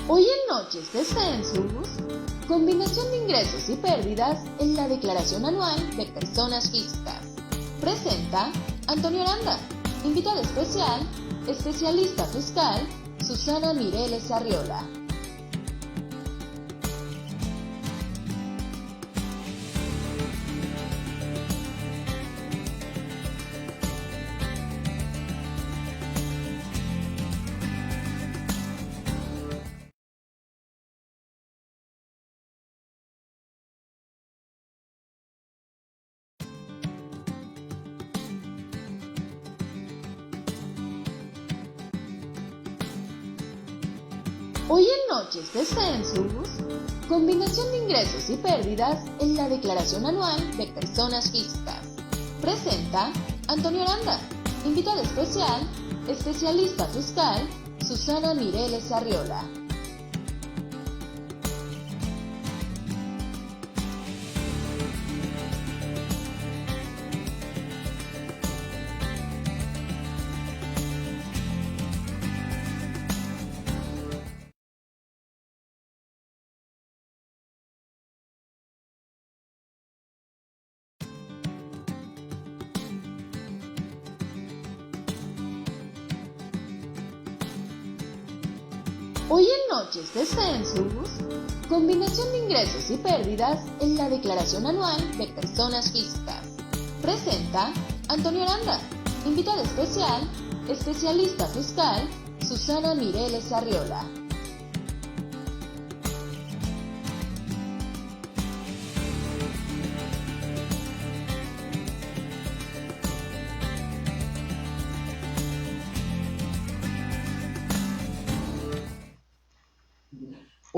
Hoy en Noches de Census, combinación de ingresos y pérdidas en la declaración anual de personas físicas. Presenta Antonio Aranda, invitada especial, especialista fiscal, Susana Mireles Arriola. Hoy en Noches de Census, combinación de ingresos y pérdidas en la declaración anual de personas físicas. Presenta Antonio Aranda, invitada especial, especialista fiscal, Susana Mireles Arriola. Hoy en Noches de Census, combinación de ingresos y pérdidas en la declaración anual de personas físicas. Presenta Antonio Aranda, invitada especial, especialista fiscal, Susana Mireles Arriola.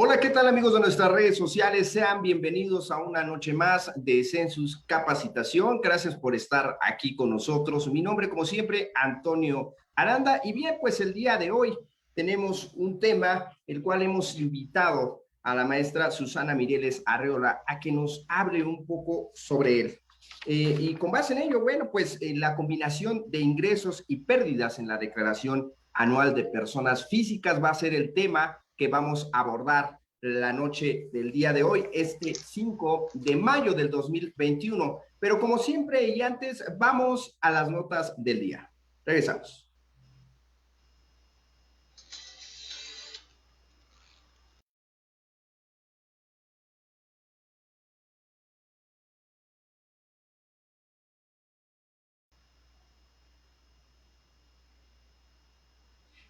Hola, ¿qué tal amigos de nuestras redes sociales? Sean bienvenidos a una noche más de Census Capacitación. Gracias por estar aquí con nosotros. Mi nombre, como siempre, Antonio Aranda. Y bien, pues el día de hoy tenemos un tema el cual hemos invitado a la maestra Susana Mireles Arriola a que nos hable un poco sobre él. Y con base en ello, bueno, pues la combinación de ingresos y pérdidas en la declaración anual de personas físicas va a ser el tema que vamos a abordar la noche del día de hoy, este 5 de mayo del 2021. Pero como siempre y antes, vamos a las notas del día. Regresamos.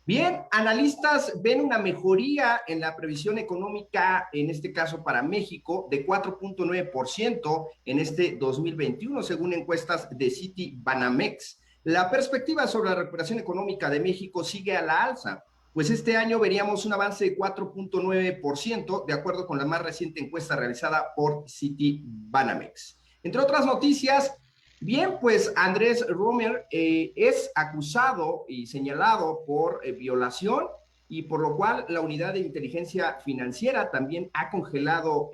Bien, analistas ven una mejoría en la previsión económica, en este caso para México, de 4.9% en este 2021, según encuestas de Citibanamex. La perspectiva sobre la recuperación económica de México sigue a la alza, pues este año veríamos un avance de 4.9%, de acuerdo con la más reciente encuesta realizada por Citibanamex. Entre otras noticias, bien, pues Andrés Romer es acusado y señalado por violación, y por lo cual la unidad de inteligencia financiera también ha congelado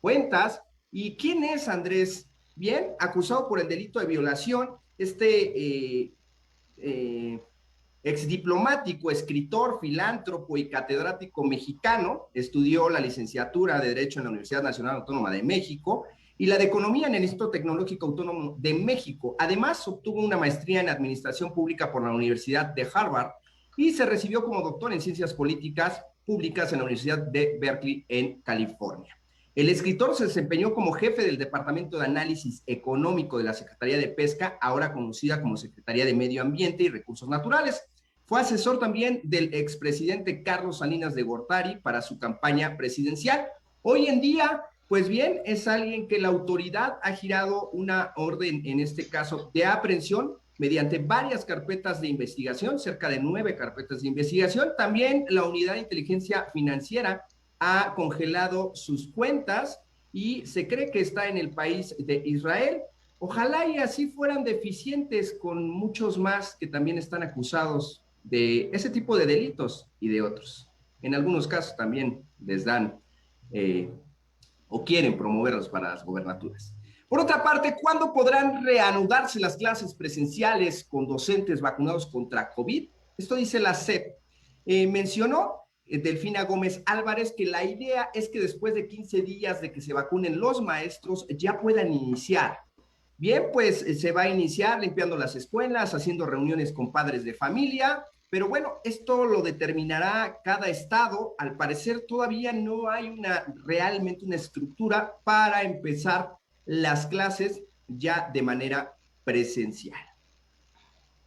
cuentas. ¿Y quién es Andrés? Bien, acusado por el delito de violación, exdiplomático, escritor, filántropo y catedrático mexicano, estudió la licenciatura de Derecho en la Universidad Nacional Autónoma de México y la de Economía en el Instituto Tecnológico Autónomo de México. Además, obtuvo una maestría en Administración Pública por la Universidad de Harvard y se recibió como doctor en Ciencias Políticas Públicas en la Universidad de Berkeley, en California. El escritor se desempeñó como jefe del Departamento de Análisis Económico de la Secretaría de Pesca, ahora conocida como Secretaría de Medio Ambiente y Recursos Naturales. Fue asesor también del expresidente Carlos Salinas de Gortari para su campaña presidencial. Hoy en día, pues bien, es alguien que la autoridad ha girado una orden, en este caso, de aprehensión mediante varias carpetas de investigación, cerca de 9 carpetas de investigación. También la Unidad de Inteligencia Financiera ha congelado sus cuentas y se cree que está en el país de Israel. Ojalá y así fueran deficientes con muchos más que también están acusados de ese tipo de delitos y de otros. En algunos casos también les dan o quieren promoverlos para las gobernaturas. Por otra parte, ¿cuándo podrán reanudarse las clases presenciales con docentes vacunados contra COVID? Esto dice la SEP. Mencionó Delfina Gómez Álvarez, que la idea es que después de 15 días de que se vacunen los maestros ya puedan iniciar. Bien, pues se va a iniciar limpiando las escuelas, haciendo reuniones con padres de familia, pero bueno, esto lo determinará cada estado. Al parecer todavía no hay realmente una estructura para empezar las clases ya de manera presencial.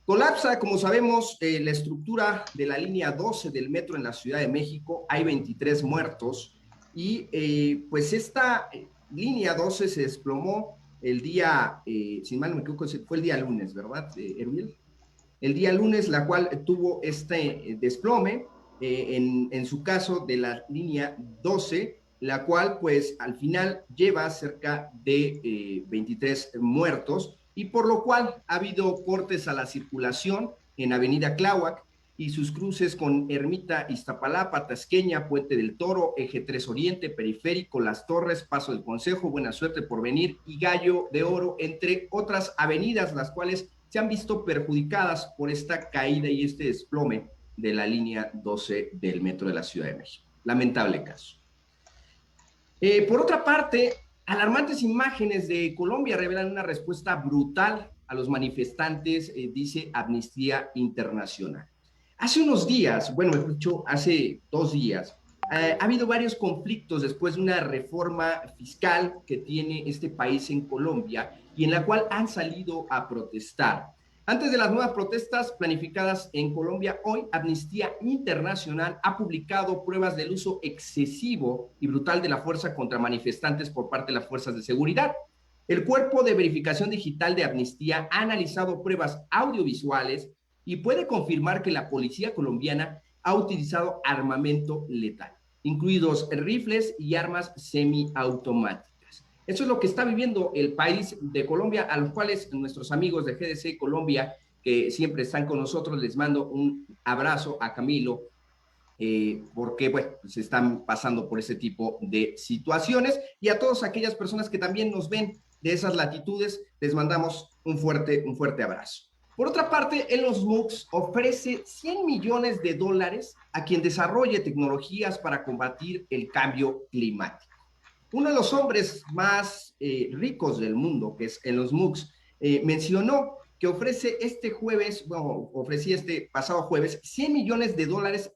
Colapsa, como sabemos, la estructura de la línea 12 del metro en la Ciudad de México. Hay 23 muertos y pues esta línea 12 se desplomó el día, si mal no me equivoco, fue el día lunes, ¿verdad, Erwin? El día lunes, la cual tuvo este desplome, en su caso de la línea 12, la cual pues al final lleva cerca de 23 muertos, y por lo cual ha habido cortes a la circulación en Avenida Tláhuac y sus cruces con Ermita, Iztapalapa, Tasqueña, Puente del Toro, Eje 3 Oriente, Periférico, Las Torres, Paso del Consejo, Buena Suerte, Porvenir y Gallo de Oro, entre otras avenidas, las cuales se han visto perjudicadas por esta caída y este desplome de la línea 12 del metro de la Ciudad de México. Lamentable caso. Por otra parte, alarmantes imágenes de Colombia revelan una respuesta brutal a los manifestantes, dice Amnistía Internacional. Hace unos días, bueno, mejor dicho, hace 2 días, ha habido varios conflictos después de una reforma fiscal que tiene este país en Colombia y en la cual han salido a protestar. Antes de las nuevas protestas planificadas en Colombia, hoy Amnistía Internacional ha publicado pruebas del uso excesivo y brutal de la fuerza contra manifestantes por parte de las fuerzas de seguridad. El Cuerpo de Verificación Digital de Amnistía ha analizado pruebas audiovisuales y puede confirmar que la policía colombiana ha utilizado armamento letal, incluidos rifles y armas semiautomáticas. Eso es lo que está viviendo el país de Colombia, a los cuales nuestros amigos de GDC Colombia, que siempre están con nosotros, les mando un abrazo a Camilo, porque bueno, se están pasando por ese tipo de situaciones, y a todas aquellas personas que también nos ven de esas latitudes, les mandamos un fuerte abrazo. Por otra parte, Elon Musk ofrece $100 millones a quien desarrolle tecnologías para combatir el cambio climático. Uno de los hombres más ricos del mundo, que es Elon Musk, mencionó que ofrecía este pasado jueves $100 millones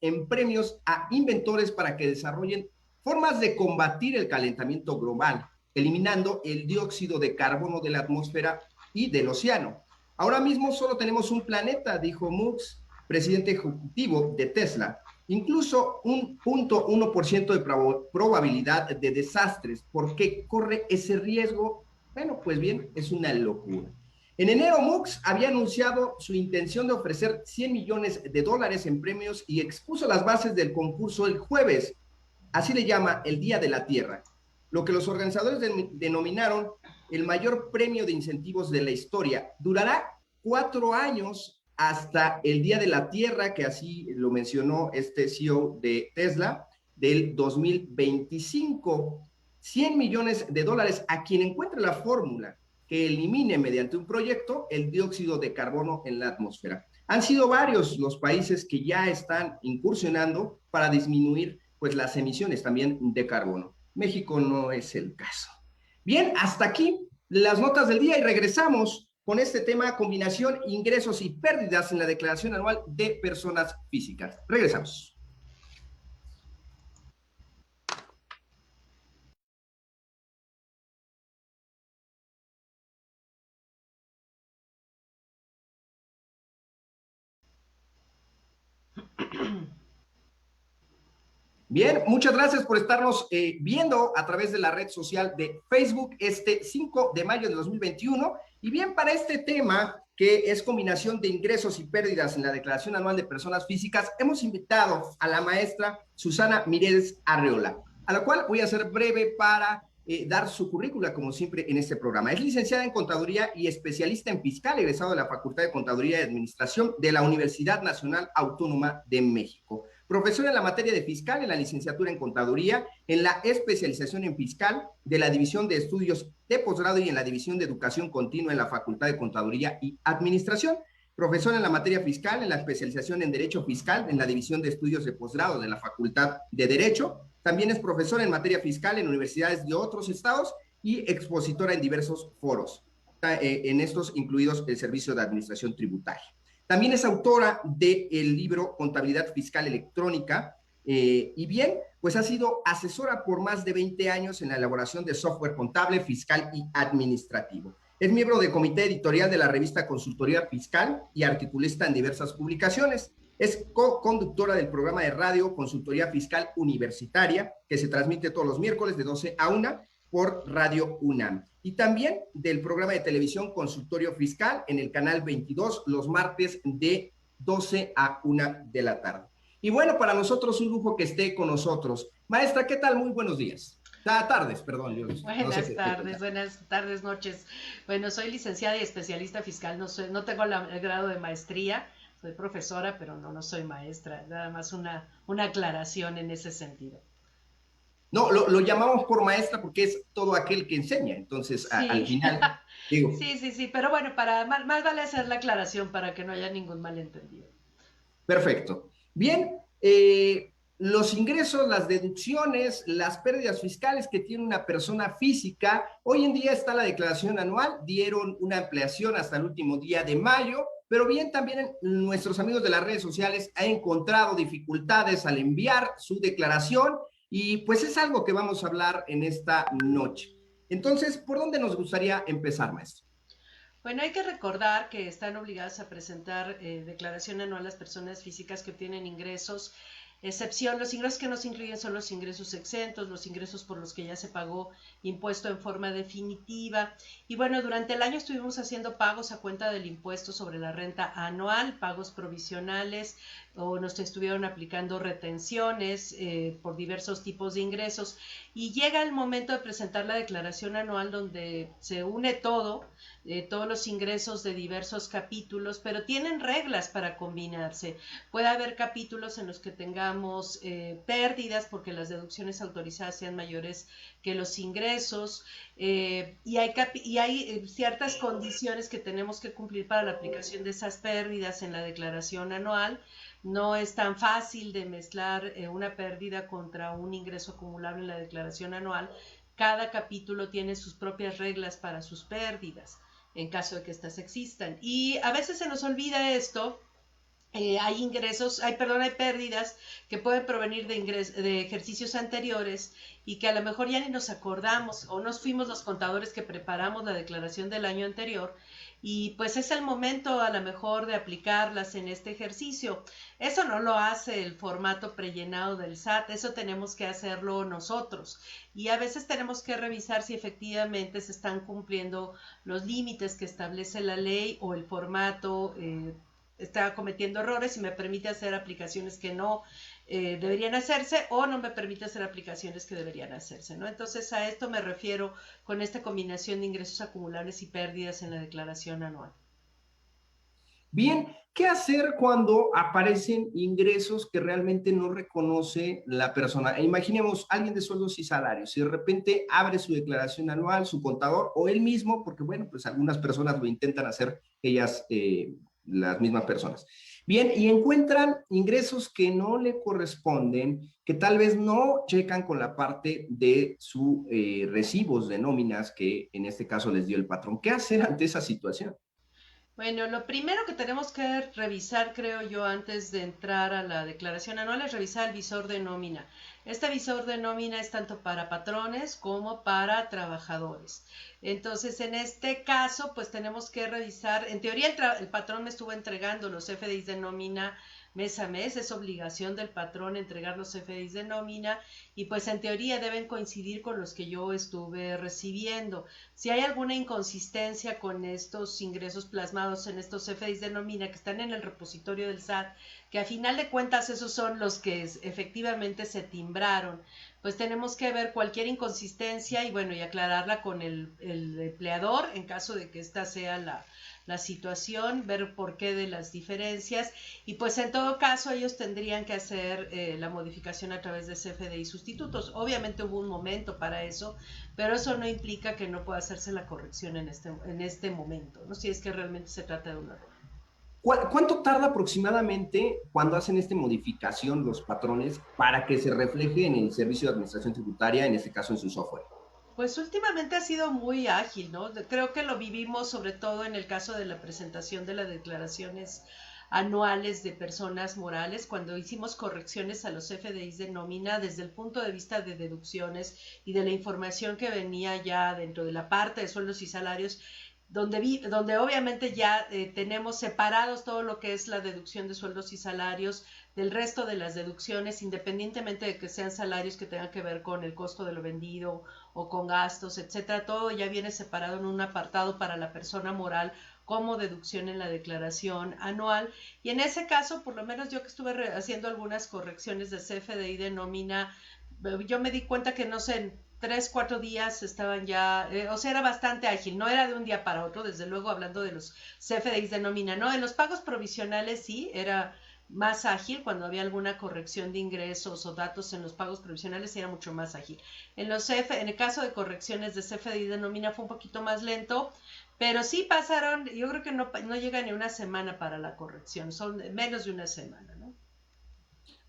en premios a inventores para que desarrollen formas de combatir el calentamiento global, eliminando el dióxido de carbono de la atmósfera y del océano. Ahora mismo solo tenemos un planeta, dijo Musk, presidente ejecutivo de Tesla. Incluso un 0.1% de probabilidad de desastres. ¿Por qué corre ese riesgo? Bueno, pues bien, es una locura. En enero, Musk había anunciado su intención de ofrecer $100 millones en premios y expuso las bases del concurso el jueves. Así le llama el Día de la Tierra, lo que los organizadores denominaron el mayor premio de incentivos de la historia. Durará 4 años hasta el Día de la Tierra, que así lo mencionó este CEO de Tesla, del 2025. $100 millones a quien encuentre la fórmula que elimine mediante un proyecto el dióxido de carbono en la atmósfera. Han sido varios los países que ya están incursionando para disminuir pues las emisiones también de carbono. México no es el caso. Bien, hasta aquí las notas del día y regresamos con este tema: combinación, ingresos y pérdidas en la declaración anual de personas físicas. Regresamos. Bien, muchas gracias por estarnos viendo a través de la red social de Facebook este 5 de mayo de 2021. Y bien, para este tema, que es combinación de ingresos y pérdidas en la declaración anual de personas físicas, hemos invitado a la maestra Susana Mireles Arreola, a la cual voy a ser breve para dar su currícula, como siempre, en este programa. Es licenciada en Contaduría y especialista en Fiscal, egresado de la Facultad de Contaduría y Administración de la Universidad Nacional Autónoma de México. Profesora en la materia de Fiscal, en la licenciatura en Contaduría, en la especialización en Fiscal de la División de Estudios de Posgrado y en la División de Educación Continua en la Facultad de Contaduría y Administración. profesor en la materia fiscal, en la especialización en Derecho Fiscal, en la División de Estudios de Posgrado de la Facultad de Derecho. También es profesor en materia fiscal en universidades de otros estados y expositora en diversos foros, en estos incluidos el Servicio de Administración Tributaria. También es autora del libro Contabilidad Fiscal Electrónica, y bien, pues ha sido asesora por más de 20 años en la elaboración de software contable, fiscal y administrativo. Es miembro del comité editorial de la revista Consultoría Fiscal y articulista en diversas publicaciones. Es co-conductora del programa de radio Consultoría Fiscal Universitaria, que se transmite todos los miércoles de 12 a 1 por Radio UNAM. Y también del programa de televisión Consultorio Fiscal en el canal 22 los martes de 12 a 1 de la tarde. Y bueno, para nosotros un lujo que esté con nosotros. Maestra, ¿qué tal? Muy buenos días. Tardes, perdón. Buenas tardes, noches. Bueno, soy licenciada y especialista fiscal, no tengo el grado de maestría, soy profesora, pero no soy maestra, nada más una aclaración en ese sentido. No, lo llamamos por maestra porque es todo aquel que enseña, entonces sí. Al final digo. Sí, pero bueno, más vale hacer la aclaración para que no haya ningún malentendido. Perfecto. Bien, los ingresos, las deducciones, las pérdidas fiscales que tiene una persona física, hoy en día está la declaración anual, dieron una ampliación hasta el último día de mayo, pero bien también nuestros amigos de las redes sociales han encontrado dificultades al enviar su declaración y pues es algo que vamos a hablar en esta noche. Entonces, ¿por dónde nos gustaría empezar, maestro? Bueno, hay que recordar que están obligadas a presentar declaración anual las personas físicas que obtienen ingresos, excepción, los ingresos que no se incluyen son los ingresos exentos, los ingresos por los que ya se pagó impuesto en forma definitiva. Y bueno, durante el año estuvimos haciendo pagos a cuenta del impuesto sobre la renta anual, pagos provisionales, o nos estuvieron aplicando retenciones por diversos tipos de ingresos. Y llega el momento de presentar la declaración anual donde se une todos los ingresos de diversos capítulos, pero tienen reglas para combinarse. Puede haber capítulos en los que tengamos pérdidas porque las deducciones autorizadas sean mayores que los ingresos, y hay ciertas condiciones que tenemos que cumplir para la aplicación de esas pérdidas en la declaración anual. No es tan fácil de mezclar una pérdida contra un ingreso acumulable en la declaración anual. Cada capítulo tiene sus propias reglas para sus pérdidas, en caso de que éstas existan. Y a veces se nos olvida esto. Hay pérdidas que pueden provenir de ejercicios anteriores y que a lo mejor ya ni nos acordamos o nos fuimos los contadores que preparamos la declaración del año anterior y pues es el momento a lo mejor de aplicarlas en este ejercicio. Eso no lo hace el formato prellenado del SAT, eso tenemos que hacerlo nosotros y a veces tenemos que revisar si efectivamente se están cumpliendo los límites que establece la ley o el formato está cometiendo errores y me permite hacer aplicaciones que no deberían hacerse o no me permite hacer aplicaciones que deberían hacerse, ¿no? Entonces a esto me refiero con esta combinación de ingresos acumulables y pérdidas en la declaración anual. Bien, ¿qué hacer cuando aparecen ingresos que realmente no reconoce la persona? Imaginemos alguien de sueldos y salarios, y de repente abre su declaración anual, su contador o él mismo, porque bueno, pues algunas personas lo intentan hacer ellas, las mismas personas. Bien, y encuentran ingresos que no le corresponden, que tal vez no checan con la parte de sus recibos de nóminas que en este caso les dio el patrón. ¿Qué hacer ante esa situación? Bueno, lo primero que tenemos que revisar, creo yo, antes de entrar a la declaración anual es revisar el visor de nómina. Este visor de nómina es tanto para patrones como para trabajadores. Entonces, en este caso, pues tenemos que revisar, en teoría el patrón me estuvo entregando los FDIs de nómina mes a mes, es obligación del patrón entregar los FDIs de nómina y pues en teoría deben coincidir con los que yo estuve recibiendo. Si hay alguna inconsistencia con estos ingresos plasmados en estos FDIs de nómina que están en el repositorio del SAT, que a final de cuentas esos son los que efectivamente se timbraron, pues tenemos que ver cualquier inconsistencia y bueno, y aclararla con el empleador en caso de que esta sea la situación, ver por qué de las diferencias y pues en todo caso ellos tendrían que hacer la modificación a través de CFDI sustitutos. Obviamente hubo un momento para eso, pero eso no implica que no pueda hacerse la corrección en este momento, ¿no? Si es que realmente se trata de un error. ¿Cuánto tarda aproximadamente cuando hacen esta modificación los patrones para que se refleje en el servicio de administración tributaria, en este caso en su software? Pues últimamente ha sido muy ágil, ¿no? Creo que lo vivimos sobre todo en el caso de la presentación de las declaraciones anuales de personas morales, cuando hicimos correcciones a los FDIs de nómina desde el punto de vista de deducciones y de la información que venía ya dentro de la parte de sueldos y salarios, donde obviamente ya tenemos separados todo lo que es la deducción de sueldos y salarios del resto de las deducciones, independientemente de que sean salarios que tengan que ver con el costo de lo vendido o con gastos, etcétera. Todo ya viene separado en un apartado para la persona moral como deducción en la declaración anual. Y en ese caso, por lo menos yo que estuve haciendo algunas correcciones de CFDI de nómina, yo me di cuenta que no sé, en 3, 4 días estaban ya, o sea, era bastante ágil, no era de un día para otro, desde luego hablando de los CFDIs de nómina, no, en los pagos provisionales sí, era más ágil cuando había alguna corrección de ingresos o datos en los pagos provisionales, era mucho más ágil. En el caso de correcciones de CFDI de nómina fue un poquito más lento, pero sí pasaron, yo creo que no llega ni una semana para la corrección, son menos de una semana, ¿no?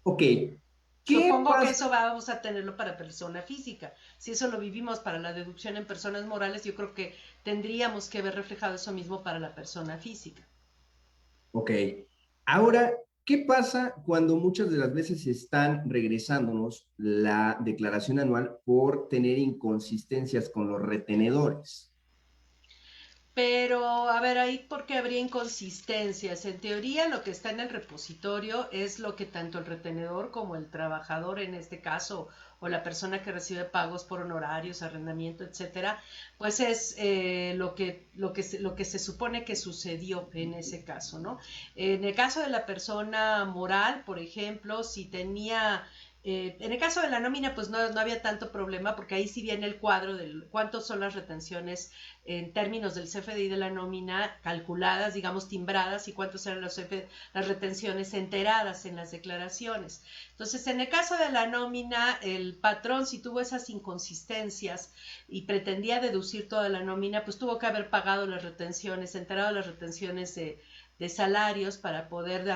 Ok, ¿qué Supongo que pasa? eso vamos a tenerlo para persona física. Si eso lo vivimos para la deducción en personas morales, yo creo que tendríamos que ver reflejado eso mismo para la persona física. Ok, ahora, ¿qué pasa cuando muchas de las veces están regresándonos la declaración anual por tener inconsistencias con los retenedores? Pero, a ver, ahí porque habría inconsistencias. En teoría, lo que está en el repositorio es lo que tanto el retenedor como el trabajador, en este caso, o la persona que recibe pagos por honorarios, arrendamiento, etcétera, pues es lo que se supone que sucedió en ese caso, ¿no? En el caso de la persona moral, por ejemplo, si tenía en el caso de la nómina, pues no había tanto problema porque ahí sí viene el cuadro de cuántos son las retenciones en términos del CFDI de la nómina calculadas, digamos timbradas, y cuántos eran las retenciones enteradas en las declaraciones. Entonces, en el caso de la nómina, el patrón, si tuvo esas inconsistencias y pretendía deducir toda la nómina, pues tuvo que haber pagado las retenciones, enterado las retenciones de salarios para poder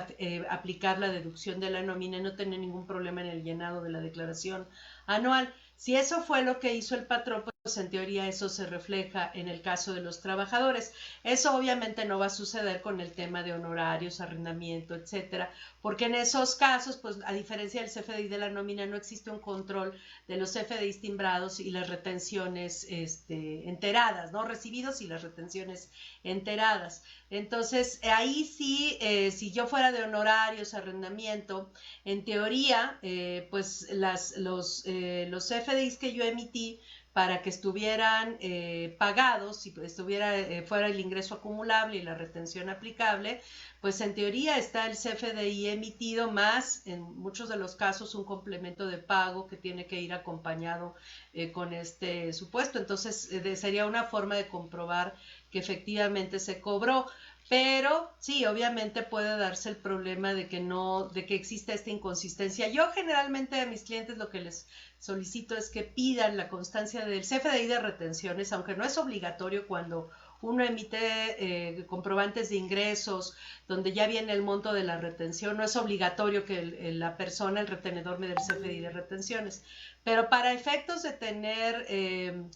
aplicar la deducción de la nómina y no tener ningún problema en el llenado de la declaración anual. Si eso fue lo que hizo el patrón, pues en teoría eso se refleja en el caso de los trabajadores. Eso obviamente no va a suceder con el tema de honorarios, arrendamiento, etcétera, porque en esos casos, pues a diferencia del CFDI de la nómina, no existe un control de los CFDIs timbrados y las retenciones enteradas, ¿no? Recibidos y las retenciones enteradas. Entonces, ahí sí, si yo fuera de honorarios, arrendamiento, en teoría, pues los FDIs que yo emití para que estuvieran pagados, si fuera el ingreso acumulable y la retención aplicable, pues en teoría está el CFDI emitido más, en muchos de los casos, un complemento de pago que tiene que ir acompañado con este supuesto. Entonces, sería una forma de comprobar que efectivamente se cobró. Pero sí, obviamente puede darse el problema de que exista esta inconsistencia. Yo generalmente a mis clientes lo que les solicito es que pidan la constancia del CFDI de retenciones, aunque no es obligatorio cuando uno emite comprobantes de ingresos, donde ya viene el monto de la retención, no es obligatorio que la persona, el retenedor, me dé el CFDI de retenciones. Pero para efectos de tener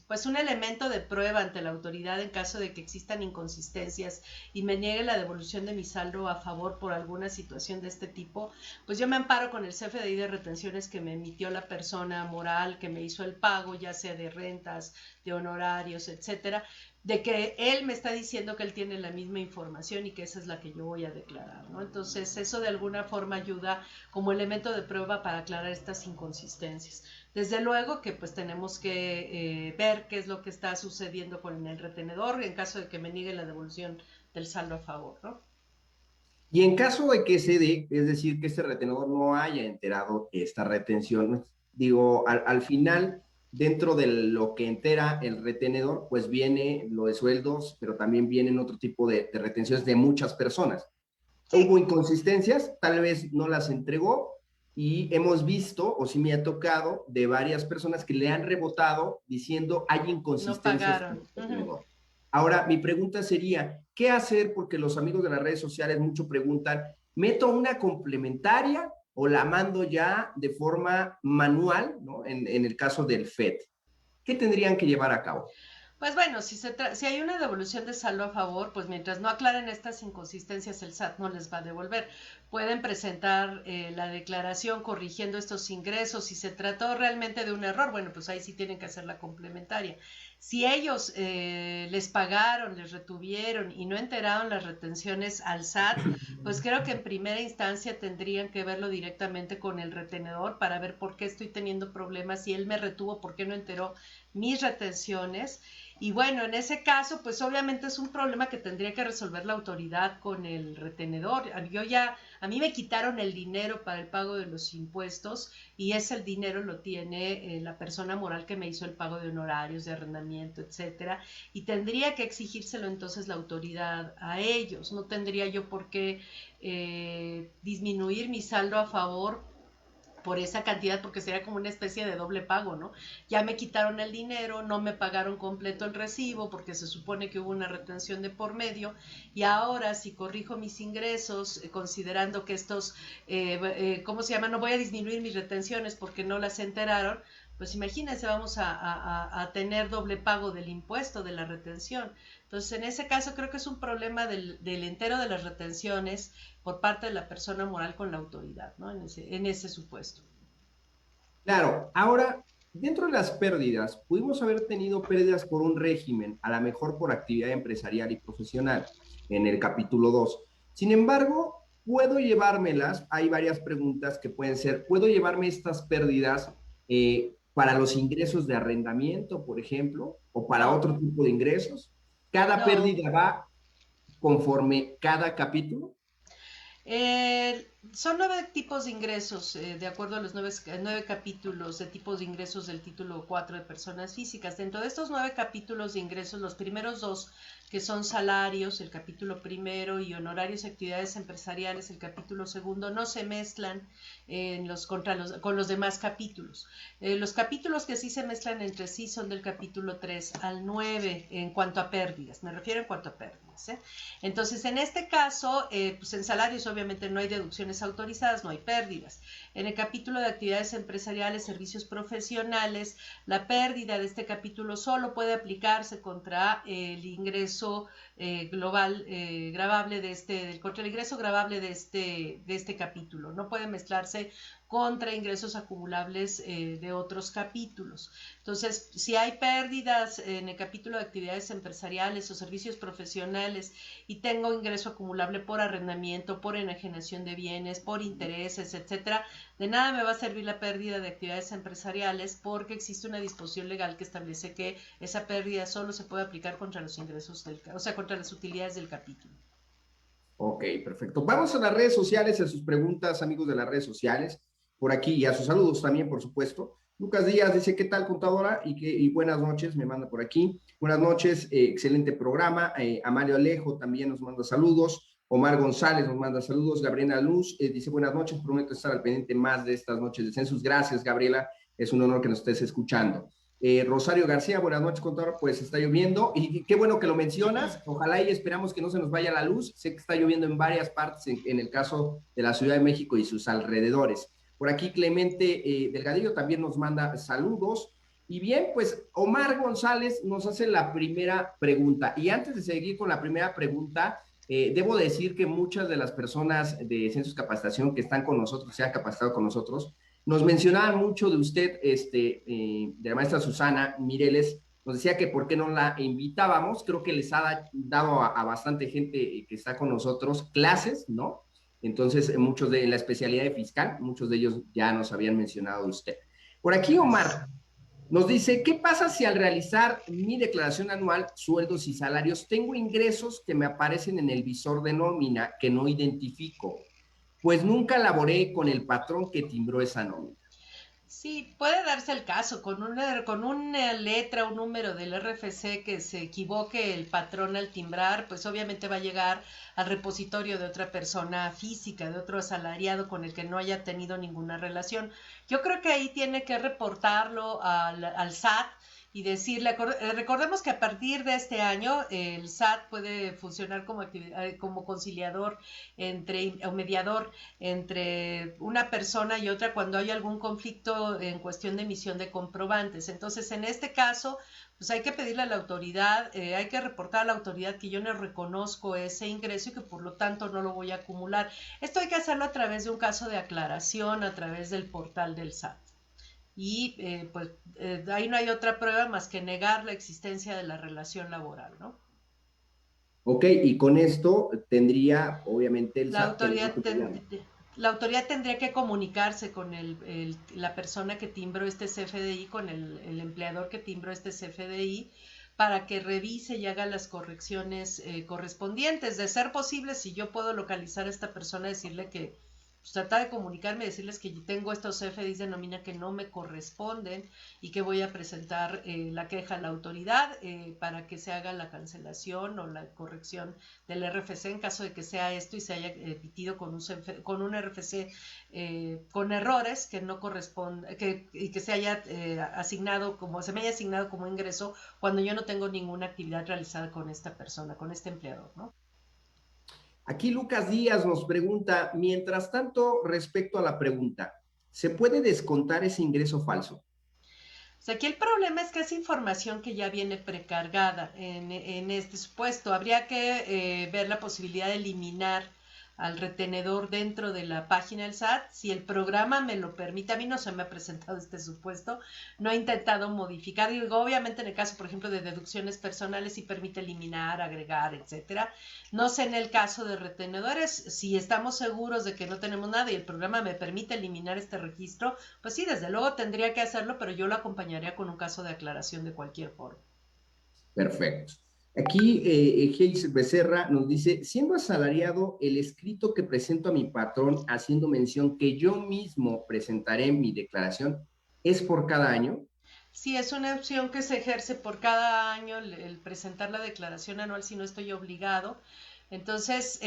pues un elemento de prueba ante la autoridad en caso de que existan inconsistencias y me niegue la devolución de mi saldo a favor por alguna situación de este tipo, pues yo me amparo con el CFDI de retenciones que me emitió la persona moral que me hizo el pago, ya sea de rentas, de honorarios, etcétera, de que él me está diciendo que él tiene la misma información y que esa es la que yo voy a declarar, ¿no? Entonces eso de alguna forma ayuda como elemento de prueba para aclarar estas inconsistencias. Desde luego que pues tenemos que ver qué es lo que está sucediendo con el retenedor en caso de que me niegue la devolución del saldo a favor, ¿no? Y en caso de que se dé, es decir, que este retenedor no haya enterado esta retención, digo, al final, dentro de lo que entera el retenedor, pues viene lo de sueldos, pero también vienen otro tipo de retenciones de muchas personas. Sí, Hubo inconsistencias, tal vez no las entregó y hemos visto, o sí me ha tocado, de varias personas que le han rebotado diciendo hay no inconsistencias en pagaron. el retenedor. Ahora, mi pregunta sería, ¿qué hacer? Porque los amigos de las redes sociales mucho preguntan, ¿meto una complementaria o la mando ya de forma manual, ¿no? En el caso del FED. ¿Qué tendrían que llevar a cabo? Pues bueno, si hay una devolución de saldo a favor, pues mientras no aclaren estas inconsistencias, el SAT no les va a devolver. Pueden presentar la declaración corrigiendo estos ingresos. Si se trató realmente de un error, bueno, pues ahí sí tienen que hacer la complementaria. Si ellos les pagaron, les retuvieron y no enteraron las retenciones al SAT, pues creo que en primera instancia tendrían que verlo directamente con el retenedor para ver por qué estoy teniendo problemas. Si él me retuvo, ¿por qué no enteró mis retenciones? Y bueno, en ese caso, pues obviamente es un problema que tendría que resolver la autoridad con el retenedor. A mí me quitaron el dinero para el pago de los impuestos y ese dinero lo tiene la persona moral que me hizo el pago de honorarios, de arrendamiento, etcétera. Y tendría que exigírselo entonces la autoridad a ellos. No tendría yo por qué disminuir mi saldo a favor por esa cantidad, porque sería como una especie de doble pago, ¿no? Ya me quitaron el dinero, no me pagaron completo el recibo, porque se supone que hubo una retención de por medio, y ahora si corrijo mis ingresos, considerando que estos, ¿cómo se llama? No voy a disminuir mis retenciones porque no las enteraron, pues imagínense, vamos a tener doble pago del impuesto, de la retención. Entonces, en ese caso creo que es un problema del entero de las retenciones por parte de la persona moral con la autoridad, ¿no? En ese supuesto. Claro, ahora, dentro de las pérdidas, pudimos haber tenido pérdidas por un régimen, a lo mejor por actividad empresarial y profesional, en el capítulo 2. Sin embargo, puedo llevármelas, hay varias preguntas que pueden ser, ¿puedo llevarme estas pérdidas para los ingresos de arrendamiento, por ejemplo, o para No, otro tipo de ingresos? ¿Cada no. pérdida va conforme cada capítulo? Son 9 tipos de ingresos, de acuerdo a los 9 capítulos de tipos de ingresos del título 4 de personas físicas. Dentro de estos 9 capítulos de ingresos, los primeros 2, que son salarios, el capítulo primero, y honorarios y actividades empresariales, el capítulo segundo, no se mezclan con los demás capítulos. Los capítulos que sí se mezclan entre sí son del capítulo 3 al 9 en cuanto a pérdidas, me refiero en cuanto a pérdidas. Entonces, en este caso, pues en salarios obviamente no hay deducciones autorizadas, no hay pérdidas. En el capítulo de actividades empresariales, servicios profesionales, la pérdida de este capítulo solo puede aplicarse contra el ingreso global gravable contra el ingreso gravable de este capítulo. No puede mezclarse contra ingresos acumulables de otros capítulos. Entonces, si hay pérdidas en el capítulo de actividades empresariales o servicios profesionales y tengo ingreso acumulable por arrendamiento, por enajenación de bienes, por intereses, etcétera, de nada me va a servir la pérdida de actividades empresariales, porque existe una disposición legal que establece que esa pérdida solo se puede aplicar contra los ingresos contra las utilidades del capítulo. Ok, perfecto. Vamos a las redes sociales, a sus preguntas, amigos de las redes sociales, por aquí, y a sus saludos también, por supuesto. Lucas Díaz dice, ¿qué tal, contadora? Y buenas noches, me manda por aquí. Buenas noches, excelente programa. Amalio Alejo también nos manda saludos. Omar González nos manda saludos. Gabriela Luz dice, buenas noches, prometo estar al pendiente más de estas noches de census. Gracias, Gabriela, es un honor que nos estés escuchando. Rosario García, buenas noches, contador. Pues está lloviendo y qué bueno que lo mencionas. Ojalá y esperamos que no se nos vaya la luz. Sé que está lloviendo en varias partes, en el caso de la Ciudad de México y sus alrededores. Por aquí Clemente Delgadillo también nos manda saludos. Y bien, pues Omar González nos hace la primera pregunta. Y antes de seguir con la primera pregunta, debo decir que muchas de las personas de Census Capacitación que están con nosotros, se han capacitado con nosotros, nos mencionaban mucho de usted, de la maestra Susana Mireles, nos decía que por qué no la invitábamos. Creo que les ha dado a bastante gente que está con nosotros clases, ¿no? Entonces, muchos de la especialidad de fiscal, muchos de ellos ya nos habían mencionado de usted. Por aquí, Omar nos dice, ¿qué pasa si al realizar mi declaración anual, sueldos y salarios, tengo ingresos que me aparecen en el visor de nómina que no identifico? Pues nunca laboré con el patrón que timbró esa nómina. Sí, puede darse el caso con una letra o un número del RFC que se equivoque el patrón al timbrar, pues obviamente va a llegar al repositorio de otra persona física, de otro asalariado con el que no haya tenido ninguna relación. Yo creo que ahí tiene que reportarlo al SAT y decirle, recordemos que a partir de este año el SAT puede funcionar como conciliador o mediador entre una persona y otra cuando hay algún conflicto en cuestión de emisión de comprobantes. Entonces, en este caso, pues hay que pedirle a la autoridad, hay que reportar a la autoridad que yo no reconozco ese ingreso y que por lo tanto no lo voy a acumular. Esto hay que hacerlo a través de un caso de aclaración, a través del portal del SAT. Y ahí no hay otra prueba más que negar la existencia de la relación laboral, ¿no? Ok, y con esto tendría, obviamente, el La SAT tendría autoridad, que pagar. la autoridad tendría que comunicarse con la persona que timbró este CFDI, con el empleador que timbró este CFDI, para que revise y haga las correcciones correspondientes. De ser posible, si yo puedo localizar a esta persona, decirle que pues, tratar de comunicarme, decirles que yo tengo estos CFDIs de nómina que no me corresponden y que voy a presentar la queja a la autoridad para que se haga la cancelación o la corrección del RFC en caso de que sea esto y se haya emitido con un RFC con errores que no corresponde y que se haya asignado se me haya asignado como ingreso cuando yo no tengo ninguna actividad realizada con esta persona, con este empleador, ¿no? Aquí Lucas Díaz nos pregunta, mientras tanto, respecto a la pregunta, ¿se puede descontar ese ingreso falso? O sea, aquí el problema es que es información que ya viene precargada en este supuesto. Habría que ver la posibilidad de eliminar al retenedor dentro de la página del SAT. Si el programa me lo permite, a mí no se me ha presentado este supuesto, no he intentado modificar. Digo, obviamente en el caso, por ejemplo, de deducciones personales, sí permite eliminar, agregar, etcétera. No sé en el caso de retenedores, si estamos seguros de que no tenemos nada y el programa me permite eliminar este registro, pues sí, desde luego tendría que hacerlo, pero yo lo acompañaría con un caso de aclaración de cualquier forma. Perfecto. Aquí Geis Becerra nos dice, siendo asalariado, el escrito que presento a mi patrón haciendo mención que yo mismo presentaré mi declaración, ¿es por cada año? Sí, es una opción que se ejerce por cada año el presentar la declaración anual si no estoy obligado. Entonces,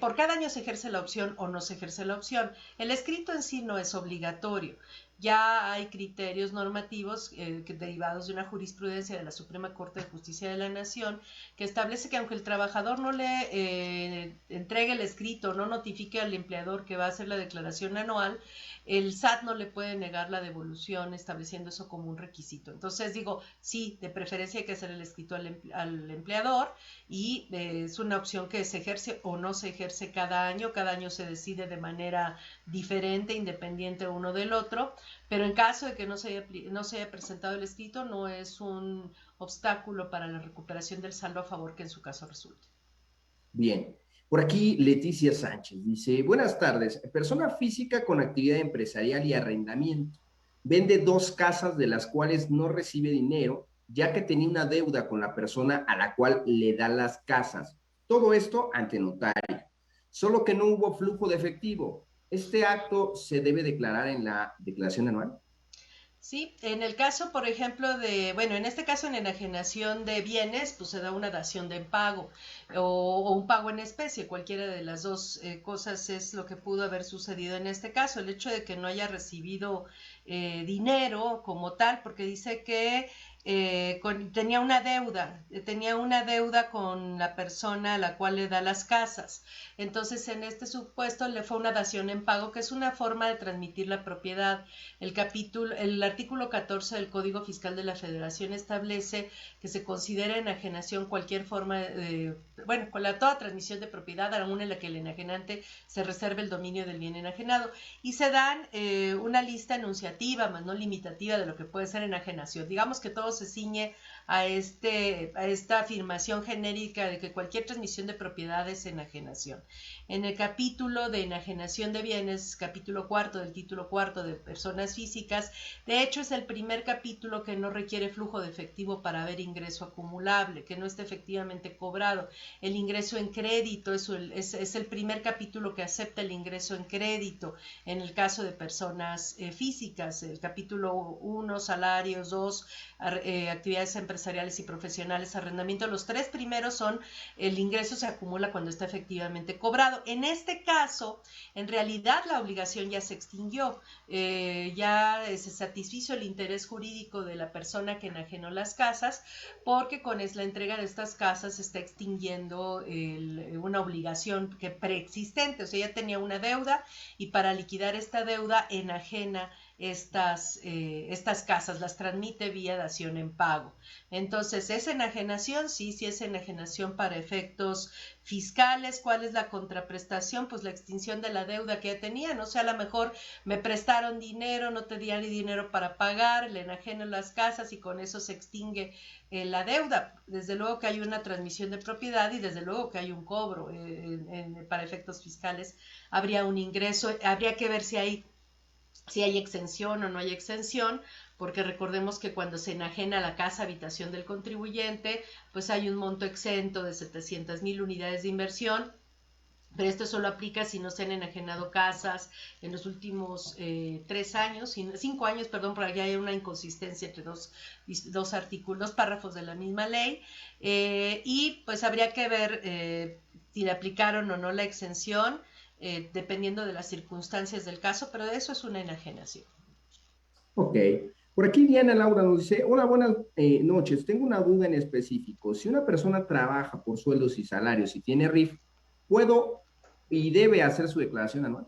por cada año se ejerce la opción o no se ejerce la opción. El escrito en sí no es obligatorio. Ya hay criterios normativos derivados de una jurisprudencia de la Suprema Corte de Justicia de la Nación que establece que aunque el trabajador no le entregue el escrito, no notifique al empleador que va a hacer la declaración anual, el SAT no le puede negar la devolución estableciendo eso como un requisito. Entonces digo, sí, de preferencia hay que hacer el escrito al empleador y es una opción que se ejerce o no se ejerce cada año se decide de manera diferente, independiente uno del otro, pero en caso de que no se haya presentado el escrito, no es un obstáculo para la recuperación del saldo a favor que en su caso resulte. Bien. Por aquí Leticia Sánchez dice, buenas tardes, persona física con actividad empresarial y arrendamiento. Vende 2 casas de las cuales no recibe dinero, ya que tenía una deuda con la persona a la cual le da las casas. Todo esto ante notario. Solo que no hubo flujo de efectivo. ¿Este acto se debe declarar en la declaración anual? Sí, en el caso, por ejemplo, en este caso en enajenación de bienes, pues se da una dación de pago o un pago en especie, cualquiera de las dos cosas es lo que pudo haber sucedido en este caso. El hecho de que no haya recibido dinero como tal, porque dice que tenía una deuda con la persona a la cual le da las casas. Entonces, en este supuesto le fue una dación en pago, que es una forma de transmitir la propiedad. El artículo 14 del Código Fiscal de la Federación establece que se considera enajenación cualquier forma con toda transmisión de propiedad, aún en la que el enajenante se reserve el dominio del bien enajenado. Y se dan una lista enunciativa, más no limitativa, de lo que puede ser enajenación. Digamos que todo se ciñe a esta afirmación genérica de que cualquier transmisión de propiedad es enajenación. En el capítulo de enajenación de bienes, capítulo 4 del título 4 de personas físicas, de hecho es el primer capítulo que no requiere flujo de efectivo para ver ingreso acumulable, que no esté efectivamente cobrado. El ingreso en crédito es el primer capítulo que acepta el ingreso en crédito en el caso de personas físicas. El capítulo 1, salarios, 2, actividades empresariales y profesionales, arrendamiento. Los 3 primeros son el ingreso se acumula cuando está efectivamente cobrado. En este caso, en realidad la obligación ya se extinguió, ya se satisfizo el interés jurídico de la persona que enajenó las casas, porque con la entrega de estas casas se está extinguiendo una obligación que preexistente, o sea, ya tenía una deuda y para liquidar esta deuda enajena estas casas, las transmite vía dación en pago. Entonces, ¿es enajenación? Sí es enajenación para efectos fiscales. ¿Cuál es la contraprestación? Pues la extinción de la deuda que ya tenían. O sea, a lo mejor me prestaron dinero, no tenía ni dinero para pagar, le enajeno las casas y con eso se extingue la deuda. Desde luego que hay una transmisión de propiedad y desde luego que hay un cobro. Para efectos fiscales habría un ingreso, habría que ver si hay exención o no hay exención, porque recordemos que cuando se enajena la casa habitación del contribuyente, pues hay un monto exento de 700,000 unidades de inversión, pero esto solo aplica si no se han enajenado casas en los últimos 5 años, perdón, porque hay una inconsistencia entre dos artículos, párrafos de la misma ley, y pues habría que ver si le aplicaron o no la exención, dependiendo de las circunstancias del caso, pero eso es una enajenación. Ok. Por aquí Diana Laura nos dice, hola, buenas noches. Tengo una duda en específico. Si una persona trabaja por sueldos y salarios y tiene RIF, ¿puedo y debe hacer su declaración anual?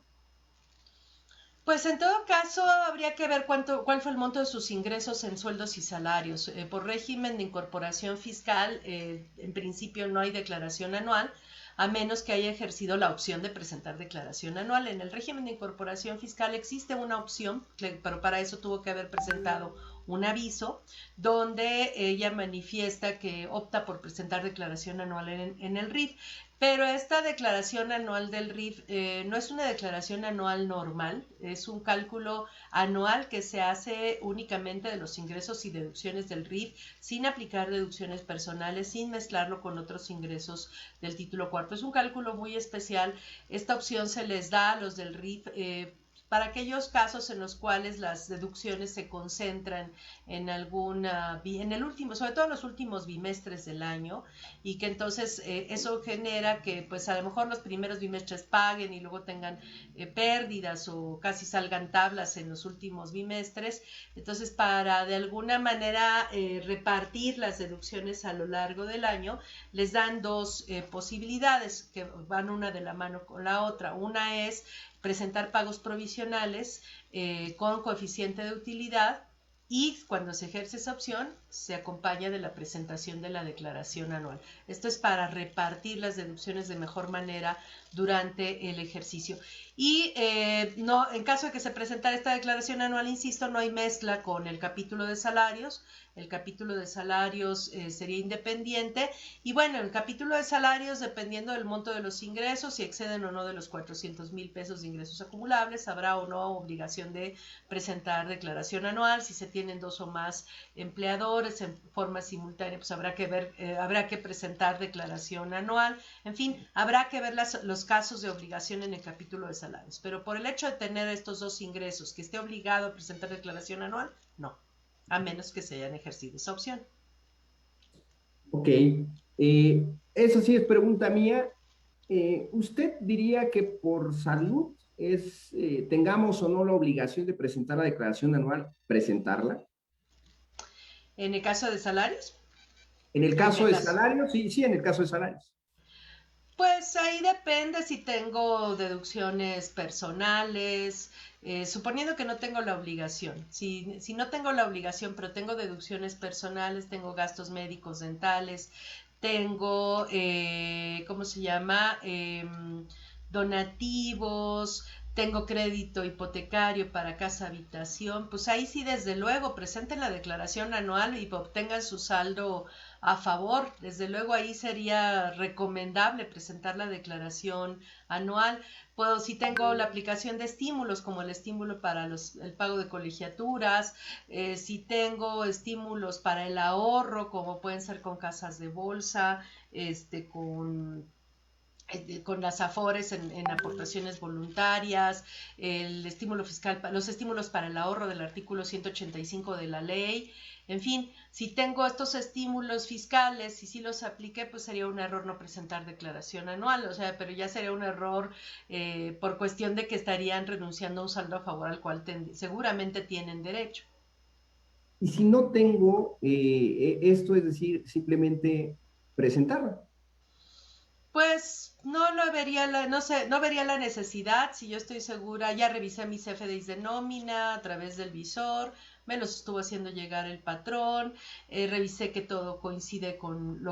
Pues en todo caso habría que ver cuál fue el monto de sus ingresos en sueldos y salarios. Por régimen de incorporación fiscal, en principio no hay declaración anual, a menos que haya ejercido la opción de presentar declaración anual. En el régimen de incorporación fiscal existe una opción, pero para eso tuvo que haber presentado un aviso donde ella manifiesta que opta por presentar declaración anual en el RIF. Pero esta declaración anual del RIF no es una declaración anual normal, es un cálculo anual que se hace únicamente de los ingresos y deducciones del RIF, sin aplicar deducciones personales, sin mezclarlo con otros ingresos del título cuarto. Es un cálculo muy especial. Esta opción se les da a los del RIF para aquellos casos en los cuales las deducciones se concentran en el último, sobre todo en los últimos bimestres del año, y que entonces eso genera que pues a lo mejor los primeros bimestres paguen y luego tengan pérdidas o casi salgan tablas en los últimos bimestres. Entonces, para de alguna manera repartir las deducciones a lo largo del año, les dan dos posibilidades que van una de la mano con la otra. Una es presentar pagos provisionales con coeficiente de utilidad, y cuando se ejerce esa opción se acompaña de la presentación de la declaración anual. Esto es para repartir las deducciones de mejor manera durante el ejercicio. Y no, en caso de que se presentara esta declaración anual, insisto, no hay mezcla con el capítulo de salarios. El capítulo de salarios sería independiente, y bueno, el capítulo de salarios, dependiendo del monto de los ingresos, si exceden o no de los 400,000 pesos de ingresos acumulables, habrá o no obligación de presentar declaración anual. Si se tienen 2 o más empleadores en forma simultánea, pues habrá que presentar declaración anual. En fin, habrá que ver los casos de obligación en el capítulo de salarios, pero por el hecho de tener estos 2 ingresos, que esté obligado a presentar declaración anual, no, a menos que se hayan ejercido esa opción. Ok, eso sí es pregunta mía. ¿Usted diría que por salud tengamos o no la obligación de presentar la declaración anual, presentarla? ¿En el caso de salarios? En el caso de salarios, sí, en el caso de salarios. Pues ahí depende si tengo deducciones personales, suponiendo que no tengo la obligación. Si no tengo la obligación, pero tengo deducciones personales, tengo gastos médicos, dentales, tengo, ¿cómo se llama? Donativos, tengo crédito hipotecario para casa habitación, pues ahí sí, desde luego, presenten la declaración anual y obtengan su saldo a favor. Desde luego ahí sería recomendable presentar la declaración anual. Si tengo la aplicación de estímulos, como el estímulo para el pago de colegiaturas, si tengo estímulos para el ahorro, como pueden ser con casas de bolsa, con con las AFORES en aportaciones voluntarias, el estímulo fiscal, los estímulos para el ahorro del artículo 185 de la ley. En fin, si tengo estos estímulos fiscales y si los apliqué, pues sería un error no presentar declaración anual, o sea, pero ya sería un error por cuestión de que estarían renunciando a un saldo a favor al cual seguramente tienen derecho. Y si no tengo esto, es decir, simplemente presentarla. Pues no lo vería no sé, no vería la necesidad, si yo estoy segura, ya revisé mis CFDIs de nómina a través del visor, me los estuvo haciendo llegar el patrón, revisé que todo coincide con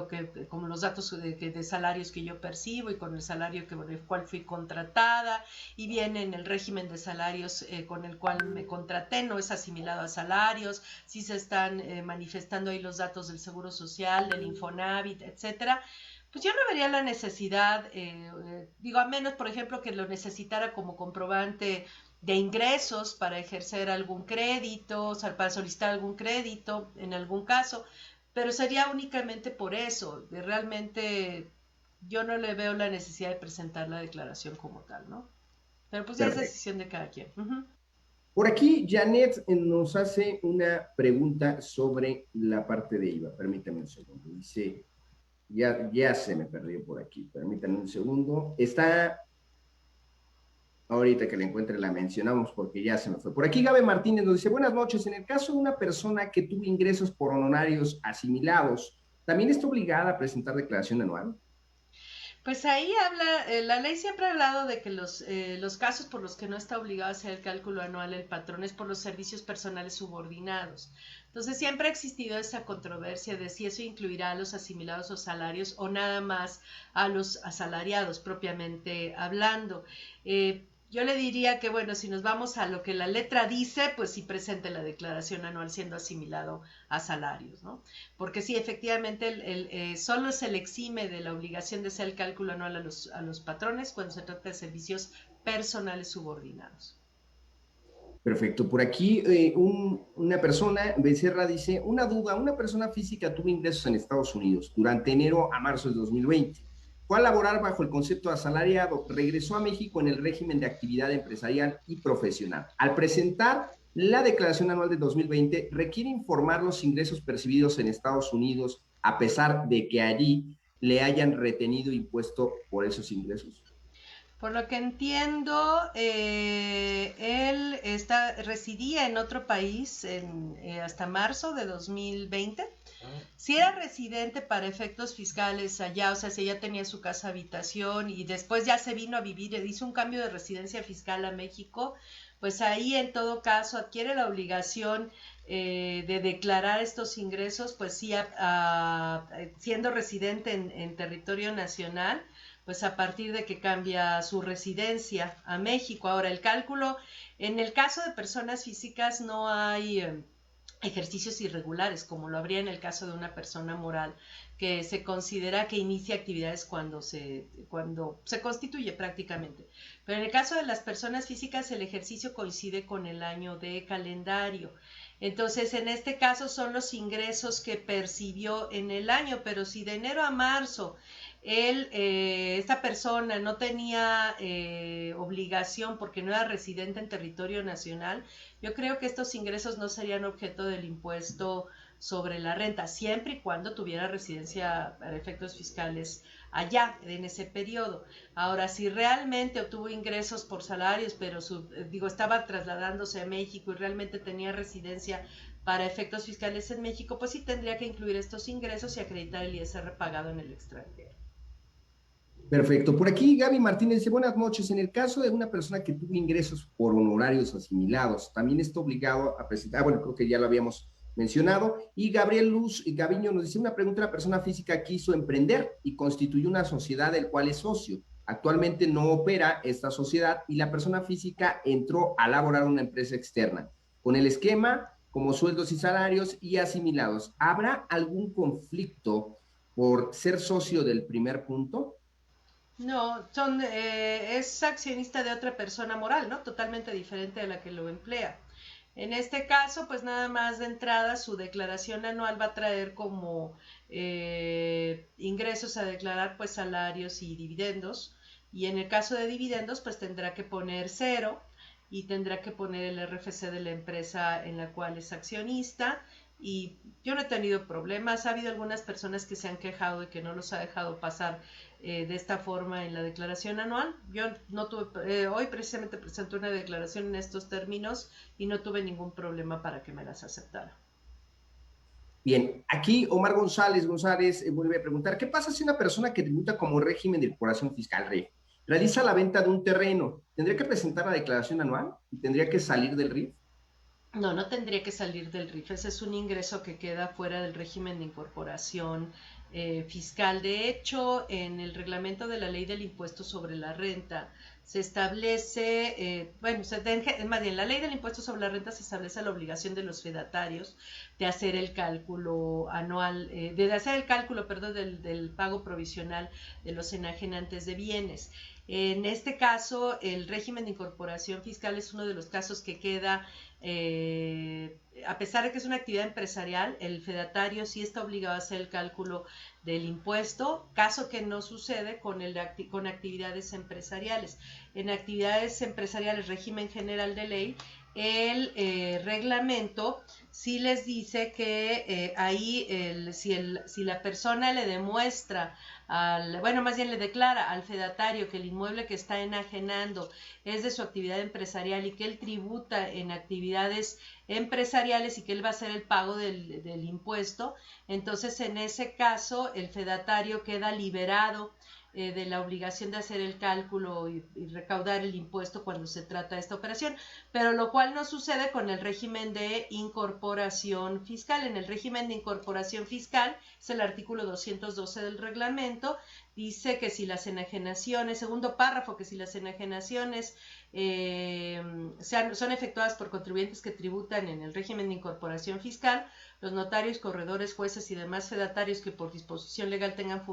con los datos de salarios que yo percibo y con el salario por el cual fui contratada, y viene en el régimen de salarios con el cual me contraté, no es asimilado a salarios, si se están manifestando ahí los datos del Seguro Social, del Infonavit, etcétera. Pues yo no vería la necesidad, digo, a menos, por ejemplo, que lo necesitara como comprobante de ingresos para ejercer algún crédito, o sea, para solicitar algún crédito en algún caso, pero sería únicamente por eso. Realmente yo no le veo la necesidad de presentar la declaración como tal, ¿no? Pero pues ya es Perfecto. decisión de cada quien. Uh-huh. Por aquí, Janet nos hace una pregunta sobre la parte de IVA. Permítame un segundo. Dice, ya se me perdió por aquí. Permítame un segundo. Está, ahorita que la encuentre la mencionamos porque ya se me fue. Por aquí Gabe Martínez nos dice, buenas noches. En el caso de una persona que tuvo ingresos por honorarios asimilados, ¿también está obligada a presentar declaración anual? Pues ahí habla, la ley siempre ha hablado de que los casos por los que no está obligado a hacer el cálculo anual el patrón es por los servicios personales subordinados. Entonces siempre ha existido esa controversia de si eso incluirá a los asimilados o salarios o nada más a los asalariados propiamente hablando. Yo le diría que, bueno, si nos vamos a lo que la letra dice, pues sí presente la declaración anual siendo asimilado a salarios, ¿no? Porque sí, efectivamente, solo se le exime de la obligación de hacer el cálculo anual a los patrones cuando se trata de servicios personales subordinados. Perfecto. Por aquí una persona, Becerra, dice, una duda, una persona física tuvo ingresos en Estados Unidos durante enero a marzo de 2020. Fue a laborar bajo el concepto de asalariado, regresó a México en el régimen de actividad empresarial y profesional. Al presentar la declaración anual de 2020, requiere informar los ingresos percibidos en Estados Unidos a pesar de que allí le hayan retenido impuesto por esos ingresos. Por lo que entiendo, él residía en otro país hasta marzo de 2020. Si era residente para efectos fiscales allá, o sea, si ella tenía su casa habitación y después ya se vino a vivir, hizo un cambio de residencia fiscal a México, pues ahí en todo caso adquiere la obligación de declarar estos ingresos, pues sí, siendo residente en territorio nacional, pues a partir de que cambia su residencia a México. Ahora, el cálculo, en el caso de personas físicas no hay ejercicios irregulares, como lo habría en el caso de una persona moral, que se considera que inicia actividades cuando se constituye prácticamente. Pero en el caso de las personas físicas, el ejercicio coincide con el año de calendario. Entonces, en este caso son los ingresos que percibió en el año, pero si de enero a marzo esta persona no tenía obligación porque no era residente en territorio nacional, yo creo que estos ingresos no serían objeto del impuesto sobre la renta, siempre y cuando tuviera residencia para efectos fiscales allá, en ese periodo. Ahora, si realmente obtuvo ingresos por salarios, pero estaba trasladándose a México y realmente tenía residencia para efectos fiscales en México, pues sí tendría que incluir estos ingresos y acreditar el ISR pagado en el extranjero. Perfecto. Por aquí Gaby Martínez dice, buenas noches. En el caso de una persona que tuvo ingresos por honorarios asimilados, también está obligado a presentar, bueno, creo que ya lo habíamos mencionado. Y Gabriel Luz y Gaviño nos dice una pregunta, la persona física quiso emprender y constituyó una sociedad del cual es socio. Actualmente no opera esta sociedad y la persona física entró a laborar una empresa externa con el esquema como sueldos y salarios y asimilados. ¿Habrá algún conflicto por ser socio del primer punto? No, es accionista de otra persona moral, ¿no? Totalmente diferente a la que lo emplea. En este caso, pues nada más de entrada su declaración anual va a traer como ingresos a declarar pues salarios y dividendos, y en el caso de dividendos pues tendrá que poner cero y tendrá que poner el RFC de la empresa en la cual es accionista. Y yo no he tenido problemas. Ha habido algunas personas que se han quejado de que no los ha dejado pasar de esta forma en la declaración anual. Yo no tuve, hoy precisamente presenté una declaración en estos términos y no tuve ningún problema para que me las aceptara. Bien, aquí Omar González vuelve a preguntar, ¿qué pasa si una persona que tributa como régimen de incorporación fiscal, RIF, realiza la venta de un terreno? ¿Tendría que presentar la declaración anual y tendría que salir del RIF? No, no tendría que salir del RIF. Ese es un ingreso que queda fuera del régimen de incorporación fiscal. De hecho, en el reglamento de la ley del impuesto sobre la renta se establece, más bien, la ley del impuesto sobre la renta se establece la obligación de los fedatarios de hacer el cálculo anual, perdón, del pago provisional de los enajenantes de bienes. En este caso, el régimen de incorporación fiscal es uno de los casos que queda, a pesar de que es una actividad empresarial, el fedatario sí está obligado a hacer el cálculo del impuesto, caso que no sucede con actividades empresariales. En actividades empresariales, régimen general de ley, el reglamento sí les dice que ahí si la persona le demuestra más bien le declara al fedatario que el inmueble que está enajenando es de su actividad empresarial y que él tributa en actividades empresariales y que él va a hacer el pago del impuesto, entonces en ese caso el fedatario queda liberado de la obligación de hacer el cálculo y recaudar el impuesto cuando se trata de esta operación, pero lo cual no sucede con el régimen de incorporación fiscal. En el régimen de incorporación fiscal, es el artículo 212 del reglamento, dice que si las enajenaciones, segundo párrafo, que si las enajenaciones son efectuadas por contribuyentes que tributan en el régimen de incorporación fiscal, los notarios, corredores, jueces y demás fedatarios que por disposición legal tengan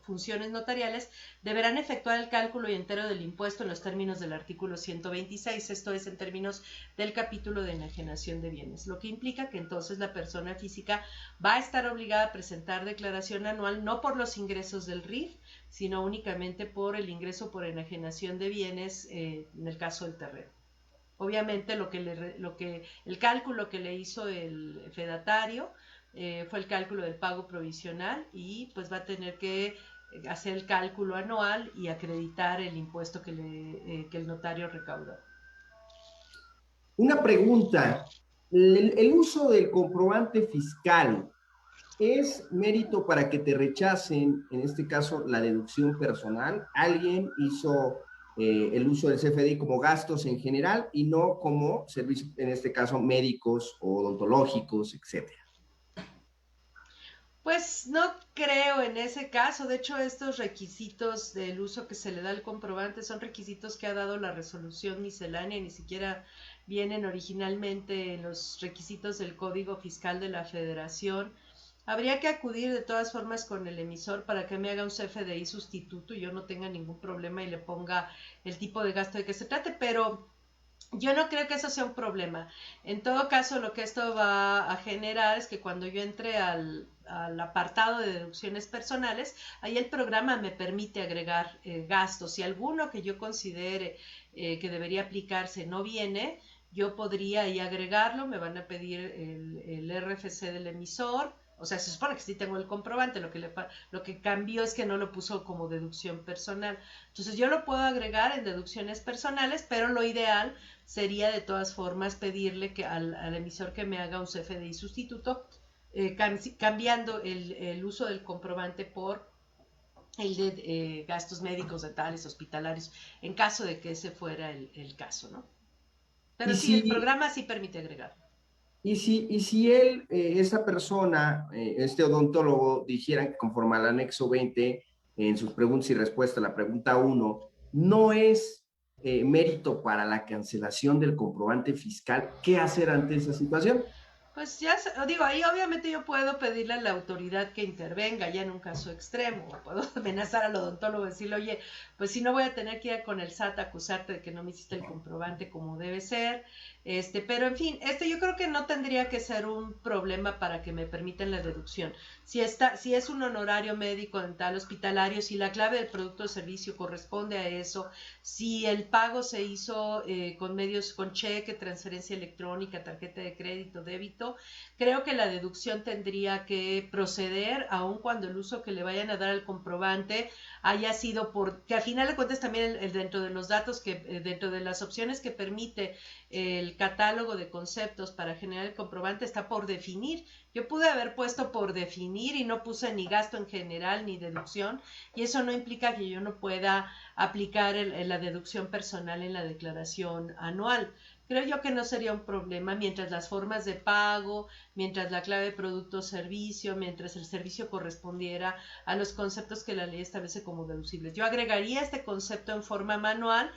funciones notariales deberán efectuar el cálculo y entero del impuesto en los términos del artículo 126, esto es en términos del capítulo de enajenación de bienes, lo que implica que entonces la persona física va a estar obligada a presentar declaración anual no por los ingresos del RIF, sino únicamente por el ingreso por enajenación de bienes en el caso del terreno. Obviamente el cálculo que le hizo el fedatario fue el cálculo del pago provisional y pues va a tener que hacer el cálculo anual y acreditar el impuesto que el notario recaudó. Una pregunta, ¿el uso del comprobante fiscal es mérito para que te rechacen, en este caso, la deducción personal? ¿Alguien hizo el uso del CFDI como gastos en general y no como servicios, en este caso, médicos o odontológicos, etcétera? Pues no creo en ese caso. De hecho, estos requisitos del uso que se le da al comprobante son requisitos que ha dado la resolución miscelánea y ni siquiera vienen originalmente en los requisitos del Código Fiscal de la Federación. Habría que acudir de todas formas con el emisor para que me haga un CFDI sustituto y yo no tenga ningún problema y le ponga el tipo de gasto de que se trate, pero yo no creo que eso sea un problema. En todo caso, lo que esto va a generar es que cuando yo entre al apartado de deducciones personales, ahí el programa me permite agregar gastos. Si alguno que yo considere que debería aplicarse no viene, yo podría ahí agregarlo, me van a pedir el RFC del emisor. O sea, se supone que sí tengo el comprobante, lo que cambió es que no lo puso como deducción personal. Entonces yo lo puedo agregar en deducciones personales, pero lo ideal sería de todas formas pedirle al emisor que me haga un CFDI sustituto, cambiando el uso del comprobante por el de gastos médicos, dentales, hospitalarios, en caso de que ese fuera el caso, ¿no? Pero sí, el programa sí permite agregar. Y si él, esa persona, este odontólogo, dijera que conforme al anexo 20, en sus preguntas y respuestas, la pregunta 1, no es mérito para la cancelación del comprobante fiscal, ¿qué hacer ante esa situación? Pues ya digo, ahí obviamente yo puedo pedirle a la autoridad que intervenga ya en un caso extremo, o puedo amenazar al odontólogo y decirle, oye, pues si no voy a tener que ir con el SAT a acusarte de que no me hiciste el comprobante como debe ser, Pero en fin, yo creo que no tendría que ser un problema para que me permitan la deducción. Si es un honorario médico, dental, hospitalario, si la clave del producto o servicio corresponde a eso, si el pago se hizo con cheque, transferencia electrónica, tarjeta de crédito, débito, creo que la deducción tendría que proceder, aun cuando el uso que le vayan a dar al comprobante haya sido que al final de cuentas también dentro de los datos, dentro de las opciones que permite el catálogo de conceptos para generar el comprobante está por definir. Yo pude haber puesto por definir y no puse ni gasto en general ni deducción, y eso no implica que yo no pueda aplicar la deducción personal en la declaración anual. Creo yo que no sería un problema mientras las formas de pago, mientras la clave de producto o servicio, mientras el servicio correspondiera a los conceptos que la ley establece como deducibles. Yo agregaría este concepto en forma manual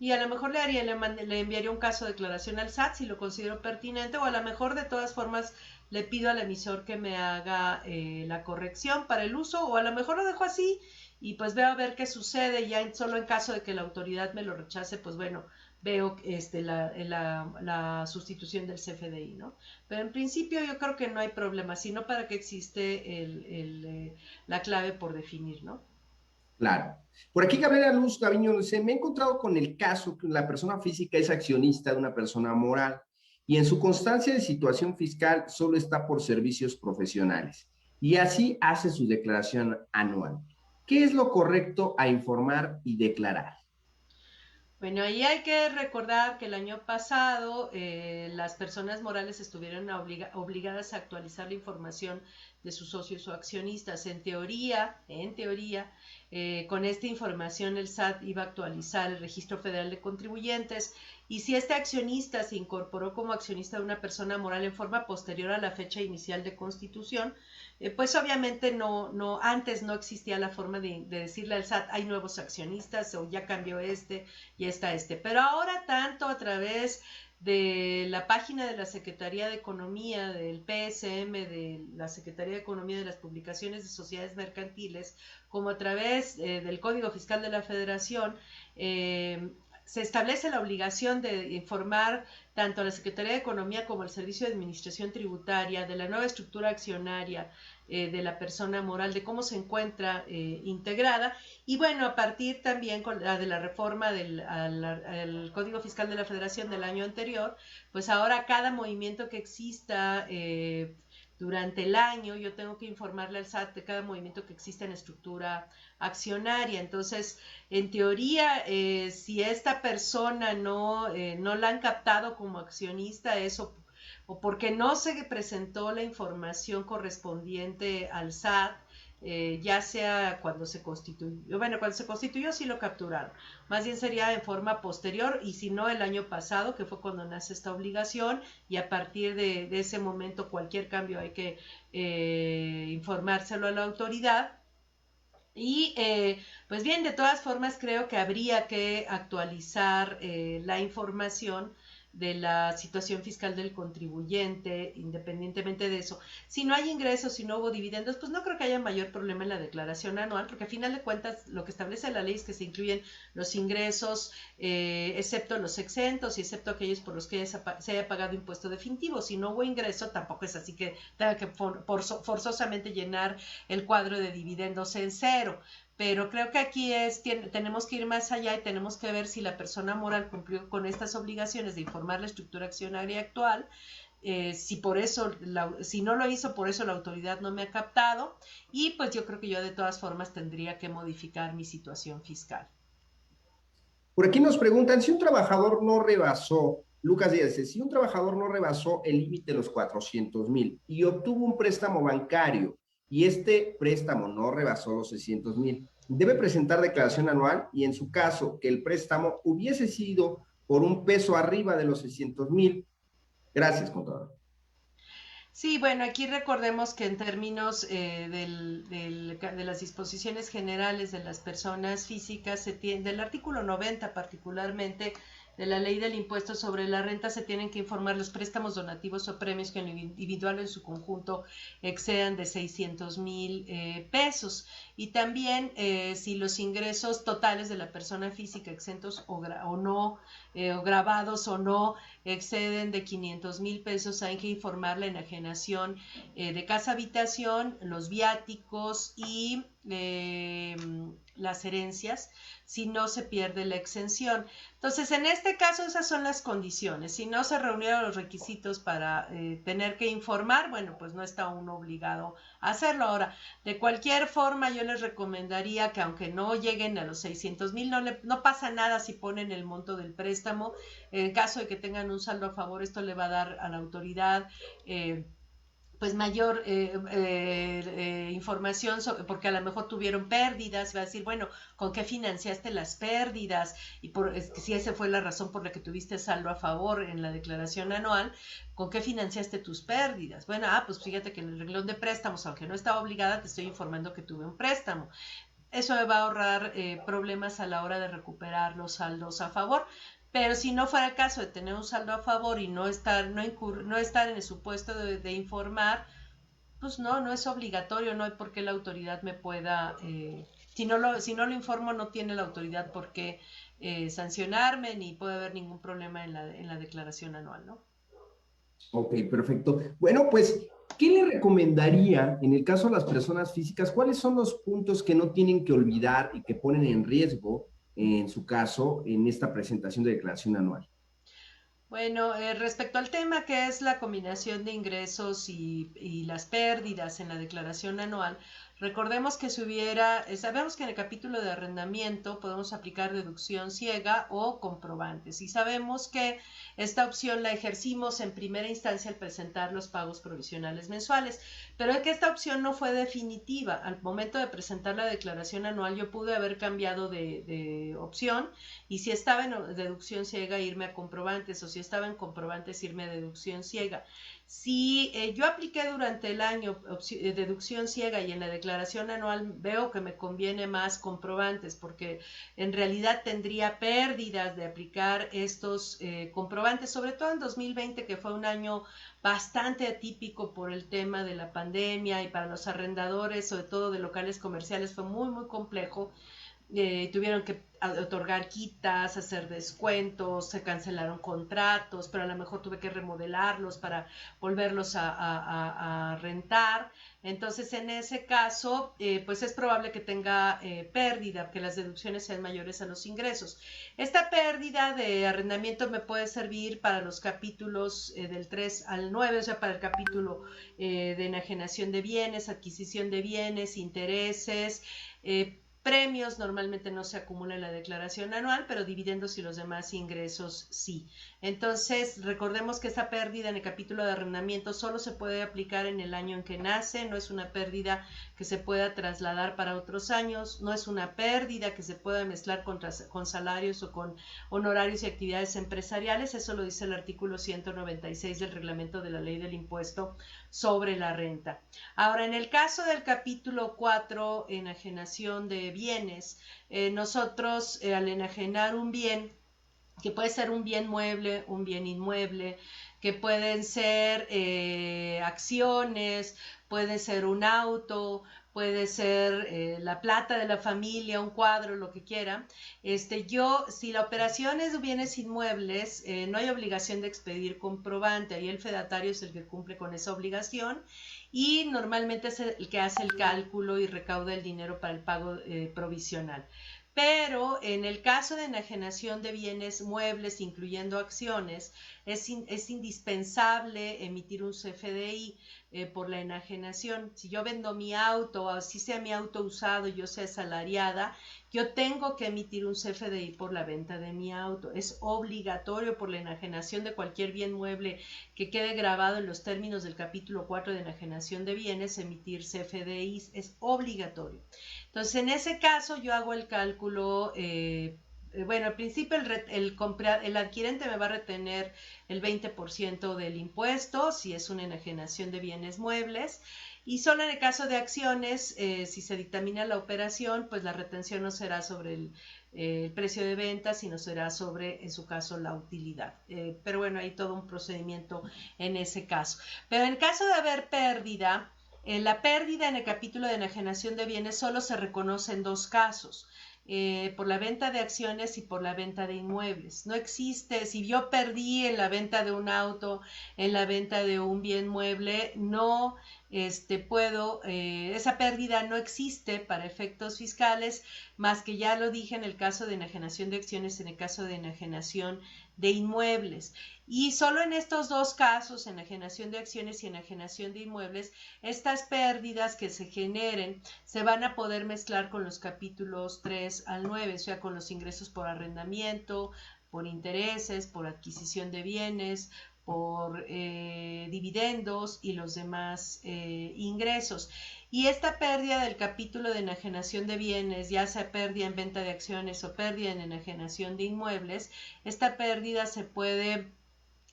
y a lo mejor le enviaría un caso de declaración al SAT si lo considero pertinente, o a lo mejor de todas formas le pido al emisor que me haga la corrección para el uso, o a lo mejor lo dejo así y pues veo a ver qué sucede. Ya solo en caso de que la autoridad me lo rechace, pues bueno, veo la sustitución del CFDI, ¿no? Pero en principio yo creo que no hay problema, sino para que existe la clave por definir, ¿no? Claro. Por aquí Gabriela Luz Gaviño dice, me he encontrado con el caso que la persona física es accionista de una persona moral y en su constancia de situación fiscal solo está por servicios profesionales y así hace su declaración anual. ¿Qué es lo correcto a informar y declarar? Bueno, ahí hay que recordar que el año pasado las personas morales estuvieron obligadas a actualizar la información de sus socios o accionistas. En teoría, con esta información el SAT iba a actualizar el Registro Federal de Contribuyentes, y si este accionista se incorporó como accionista de una persona moral en forma posterior a la fecha inicial de constitución, pues obviamente antes no existía la forma de decirle al SAT hay nuevos accionistas o ya cambió ya está pero ahora tanto a través de la página de la Secretaría de Economía, del PSM, de la Secretaría de Economía, de las publicaciones de sociedades mercantiles, como a través del Código Fiscal de la Federación, se establece la obligación de informar tanto a la Secretaría de Economía como al Servicio de Administración Tributaria de la nueva estructura accionaria de la persona moral, de cómo se encuentra integrada. Y bueno, a partir también de la reforma al Código Fiscal de la Federación del año anterior, pues ahora cada movimiento que exista durante el año, yo tengo que informarle al SAT de cada movimiento que exista en estructura accionaria. Entonces, en teoría, si esta persona no la han captado como accionista, o porque no se presentó la información correspondiente al SAT, ya sea cuando se constituyó, cuando se constituyó sí lo capturaron, más bien sería en forma posterior, y si no el año pasado, que fue cuando nace esta obligación, y a partir de ese momento cualquier cambio hay que informárselo a la autoridad. Y pues bien, de todas formas creo que habría que actualizar la información de la situación fiscal del contribuyente, independientemente de eso. Si no hay ingresos, si no hubo dividendos, pues no creo que haya mayor problema en la declaración anual, porque al final de cuentas lo que establece la ley es que se incluyen los ingresos, excepto los exentos y excepto aquellos por los que se haya pagado impuesto definitivo. Si no hubo ingreso, tampoco es así que tenga que forzosamente llenar el cuadro de dividendos en cero. Pero creo que aquí tenemos que ir más allá y tenemos que ver si la persona moral cumplió con estas obligaciones de informar la estructura accionaria actual, si no lo hizo, por eso la autoridad no me ha captado, y pues yo creo que yo de todas formas tendría que modificar mi situación fiscal. Por aquí nos preguntan, si un trabajador no rebasó, Lucas Díaz dice, si un trabajador no rebasó el límite de los 400,000 y obtuvo un préstamo bancario y este préstamo no rebasó los 600,000, debe presentar declaración anual, y en su caso que el préstamo hubiese sido por un peso arriba de los 600,000. Gracias, contador. Sí, bueno, aquí recordemos que en términos de las disposiciones generales de las personas físicas, del artículo 90 particularmente, de la ley del impuesto sobre la renta, se tienen que informar los préstamos donativos o premios que en lo individual o en su conjunto excedan de 600,000 pesos. y también si los ingresos totales de la persona física exentos o no, o grabados o no, exceden de 500,000 pesos, hay que informar la enajenación de casa habitación, los viáticos y las herencias, si no se pierde la exención. Entonces, en este caso, esas son las condiciones. Si no se reunieron los requisitos para tener que informar, bueno, pues no está uno obligado a hacerlo. Ahora, de cualquier forma, yo les recomendaría que aunque no lleguen a los 600,000, no pasa nada si ponen el monto del préstamo. En caso de que tengan un saldo a favor, esto le va a dar a la autoridad pues mayor información porque a lo mejor tuvieron pérdidas, va a decir, bueno, ¿con qué financiaste las pérdidas? Y si esa fue la razón por la que tuviste saldo a favor en la declaración anual, ¿con qué financiaste tus pérdidas? Bueno, pues fíjate que en el renglón de préstamos, aunque no estaba obligada, te estoy informando que tuve un préstamo. Eso me va a ahorrar problemas a la hora de recuperar los saldos a favor. Pero si no fuera el caso de tener un saldo a favor y no estar en el supuesto de informar, pues no es obligatorio, no hay por qué la autoridad me pueda, si no lo informo, no tiene la autoridad por qué sancionarme, ni puede haber ningún problema en la declaración anual, ¿no? Ok, perfecto. Bueno, pues, ¿qué le recomendaría en el caso de las personas físicas? ¿Cuáles son los puntos que no tienen que olvidar y que ponen en riesgo, en su caso, en esta presentación de declaración anual? Bueno, respecto al tema que es la combinación de ingresos y las pérdidas en la declaración anual, recordemos que sabemos que en el capítulo de arrendamiento podemos aplicar deducción ciega o comprobantes, y sabemos que esta opción la ejercimos en primera instancia al presentar los pagos provisionales mensuales, pero es que esta opción no fue definitiva. Al momento de presentar la declaración anual yo pude haber cambiado de opción, y si estaba en deducción ciega irme a comprobantes, o si estaba en comprobantes irme a deducción ciega. Si yo apliqué durante el año deducción ciega y en la declaración anual veo que me conviene más comprobantes, porque en realidad tendría pérdidas de aplicar estos comprobantes, sobre todo en 2020, que fue un año bastante atípico por el tema de la pandemia, y para los arrendadores, sobre todo de locales comerciales, fue muy, muy complejo. Tuvieron que otorgar quitas, hacer descuentos, se cancelaron contratos, pero a lo mejor tuve que remodelarlos para volverlos a rentar. Entonces, en ese caso, pues es probable que tenga pérdida, que las deducciones sean mayores a los ingresos. Esta pérdida de arrendamiento me puede servir para los capítulos del 3 al 9, o sea, para el capítulo de enajenación de bienes, adquisición de bienes, intereses, premios normalmente no se acumula en la declaración anual, pero dividendos y los demás ingresos sí. Entonces, recordemos que esa pérdida en el capítulo de arrendamiento solo se puede aplicar en el año en que nace, no es una pérdida que se pueda trasladar para otros años, no es una pérdida que se pueda mezclar con salarios o con honorarios y actividades empresariales. Eso lo dice el artículo 196 del reglamento de la ley del impuesto sobre la renta. Ahora, en el caso del capítulo 4, enajenación de bienes, nosotros al enajenar un bien, que puede ser un bien mueble, un bien inmueble, que pueden ser acciones, puede ser un auto, puede ser la plata de la familia, un cuadro, lo que quiera. Si la operación es de bienes inmuebles, no hay obligación de expedir comprobante, ahí el fedatario es el que cumple con esa obligación, y normalmente es el que hace el cálculo y recauda el dinero para el pago provisional. Pero en el caso de enajenación de bienes muebles, incluyendo acciones, es indispensable emitir un CFDI por la enajenación. Si yo vendo mi auto, o si sea mi auto usado y yo sea asalariada, yo tengo que emitir un CFDI por la venta de mi auto. Es obligatorio por la enajenación de cualquier bien mueble que quede grabado en los términos del capítulo 4 de enajenación de bienes, emitir CFDIs es obligatorio. Entonces, en ese caso yo hago el cálculo, bueno, al principio el adquirente me va a retener el 20% del impuesto si es una enajenación de bienes muebles, y solo en el caso de acciones, si se dictamina la operación, pues la retención no será sobre el precio de venta, sino será sobre, en su caso, la utilidad. Pero bueno, hay todo un procedimiento en ese caso. Pero en caso de haber pérdida, La pérdida en el capítulo de enajenación de bienes solo se reconoce en dos casos. Por la venta de acciones y por la venta de inmuebles. No existe, si yo perdí en la venta de un auto, en la venta de un bien mueble, no puedo, esa pérdida no existe para efectos fiscales, más que ya lo dije en el caso de enajenación de acciones, en el caso de enajenación de inmuebles. Y solo en estos dos casos, enajenación de acciones y enajenación de inmuebles, estas pérdidas que se generen se van a poder mezclar con los capítulos 3 al 9, o sea, con los ingresos por arrendamiento, por intereses, por adquisición de bienes, por dividendos y los demás ingresos. Y esta pérdida del capítulo de enajenación de bienes, ya sea pérdida en venta de acciones o pérdida en enajenación de inmuebles, esta pérdida se puede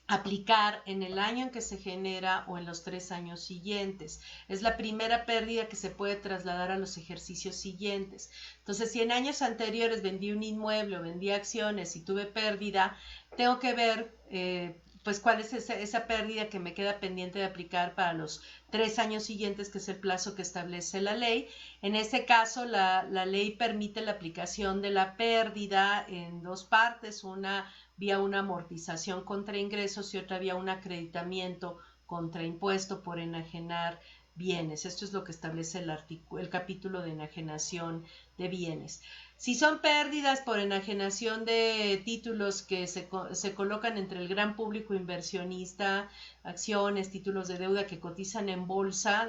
aplicar en el año en que se genera o en los 3 años siguientes. Es la primera pérdida que se puede trasladar a los ejercicios siguientes. Entonces, si en años anteriores vendí un inmueble o vendí acciones y tuve pérdida, tengo que ver pues cuál es esa pérdida que me queda pendiente de aplicar para los 3 años siguientes, que es el plazo que establece la ley. En ese caso, la ley permite la aplicación de la pérdida en dos partes, una vía una amortización contra ingresos y otra vía un acreditamiento contra impuesto por enajenar bienes. Esto es lo que establece el capítulo de enajenación de bienes. Si son pérdidas por enajenación de títulos que se colocan entre el gran público inversionista, acciones, títulos de deuda que cotizan en bolsa,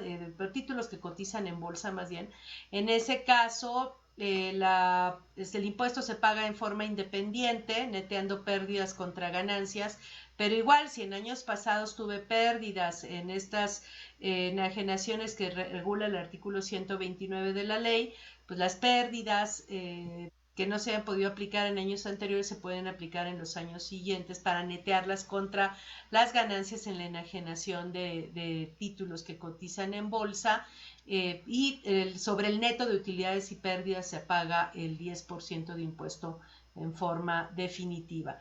títulos que cotizan en bolsa más bien, en ese caso el impuesto se paga en forma independiente, neteando pérdidas contra ganancias, pero igual si en años pasados tuve pérdidas en estas enajenaciones que regula el artículo 129 de la ley, pues las pérdidas que no se hayan podido aplicar en años anteriores se pueden aplicar en los años siguientes para netearlas contra las ganancias en la enajenación de títulos que cotizan en bolsa, y sobre el neto de utilidades y pérdidas se paga el 10% de impuesto en forma definitiva.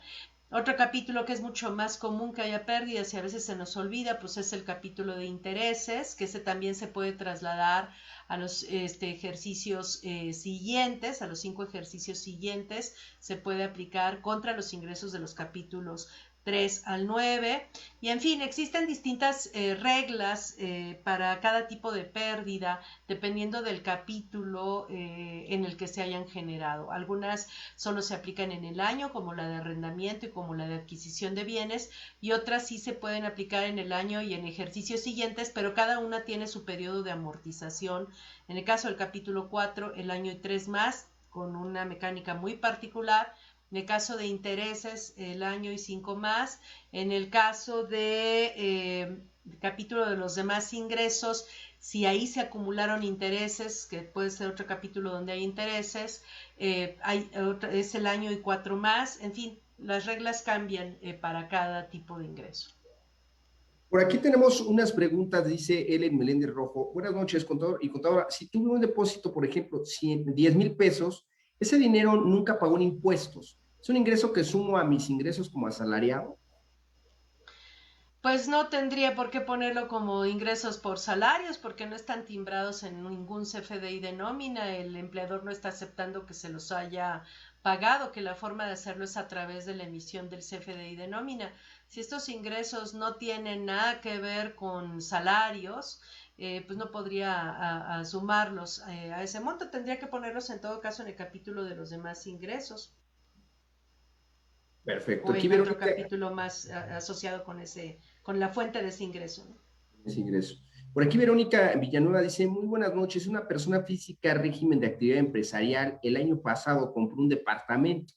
Otro capítulo que es mucho más común que haya pérdidas y a veces se nos olvida, pues es el capítulo de intereses, que ese también se puede trasladar a los ejercicios siguientes, a los 5 ejercicios siguientes, se puede aplicar contra los ingresos de los capítulos 3 al 9, y en fin, existen distintas reglas para cada tipo de pérdida, dependiendo del capítulo en el que se hayan generado. Algunas solo se aplican en el año, como la de arrendamiento y como la de adquisición de bienes, y otras sí se pueden aplicar en el año y en ejercicios siguientes, pero cada una tiene su periodo de amortización. En el caso del capítulo 4, el año y 3 más, con una mecánica muy particular. En el caso de intereses, el año y 5 más. En el caso de capítulo de los demás ingresos, si ahí se acumularon intereses, que puede ser otro capítulo donde hay intereses, es el año y 4 más. En fin, las reglas cambian para cada tipo de ingreso. Por aquí tenemos unas preguntas, dice Ellen Meléndez Rojo. Buenas noches, contador y contadora. Si tuve un depósito, por ejemplo, 10,000 pesos, ese dinero nunca pagó en impuestos. ¿Es un ingreso que sumo a mis ingresos como asalariado? Pues no tendría por qué ponerlo como ingresos por salarios, porque no están timbrados en ningún CFDI de nómina. El empleador no está aceptando que se los haya pagado, que la forma de hacerlo es a través de la emisión del CFDI de nómina. Si estos ingresos no tienen nada que ver con salarios, pues no podría sumarlos a ese monto. Tendría que ponerlos en todo caso en el capítulo de los demás ingresos. Perfecto. O Aquí en otro Verónica, capítulo más asociado con la fuente de ese ingreso, ¿no? ese ingreso. Por aquí Verónica Villanueva dice, muy buenas noches, una persona física régimen de actividad empresarial el año pasado compró un departamento.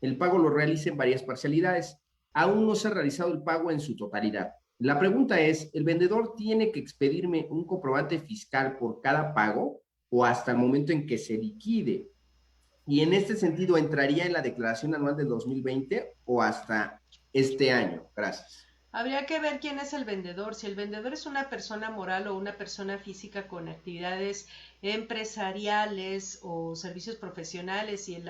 El pago lo realiza en varias parcialidades. Aún no se ha realizado el pago en su totalidad. La pregunta es, ¿el vendedor tiene que expedirme un comprobante fiscal por cada pago o hasta el momento en que se liquide? Y en este sentido, ¿entraría en la declaración anual del 2020 o hasta este año? Gracias. Habría que ver quién es el vendedor. Si el vendedor es una persona moral o una persona física con actividades empresariales o servicios profesionales, y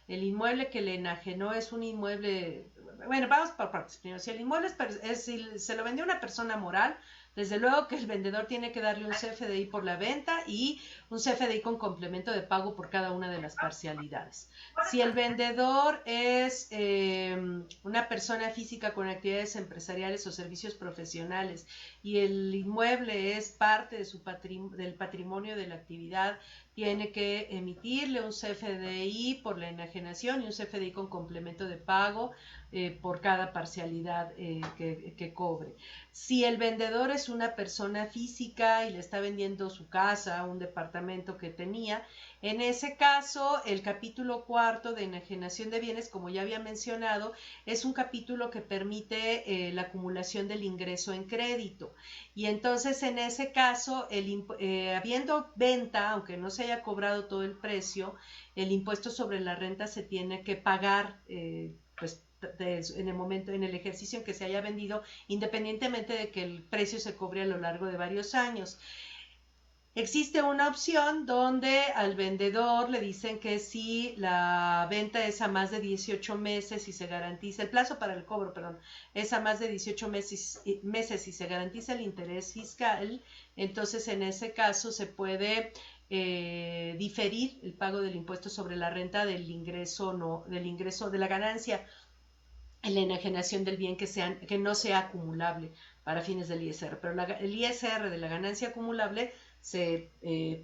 el inmueble que le enajenó es un inmueble... Bueno, vamos por partes. Primero, si el inmueble si se lo vendió una persona moral, Desde luego que el vendedor tiene que darle un CFDI por la venta y un CFDI con complemento de pago por cada una de las parcialidades. Si el vendedor es una persona física con actividades empresariales o servicios profesionales y el inmueble es parte de del patrimonio de la actividad, tiene que emitirle un CFDI por la enajenación y un CFDI con complemento de pago por cada parcialidad que cobre. Si el vendedor es una persona física y le está vendiendo su casa, un departamento que tenía, en ese caso el capítulo 4 de enajenación de bienes, como ya había mencionado, es un capítulo que permite la acumulación del ingreso en crédito. Y entonces en ese caso, habiendo venta, aunque no se haya cobrado todo el precio, el impuesto sobre la renta se tiene que pagar pues en el momento, en el ejercicio en que se haya vendido, independientemente de que el precio se cobre a lo largo de varios años. Existe una opción donde al vendedor le dicen que si la venta es a más de 18 meses y se garantiza, el plazo para el cobro, perdón, es a más de 18 meses y se garantiza el interés fiscal, entonces en ese caso se puede diferir el pago del impuesto sobre la renta del ingreso de la ganancia en la enajenación del bien que no sea acumulable para fines del ISR, pero el ISR de la ganancia acumulable se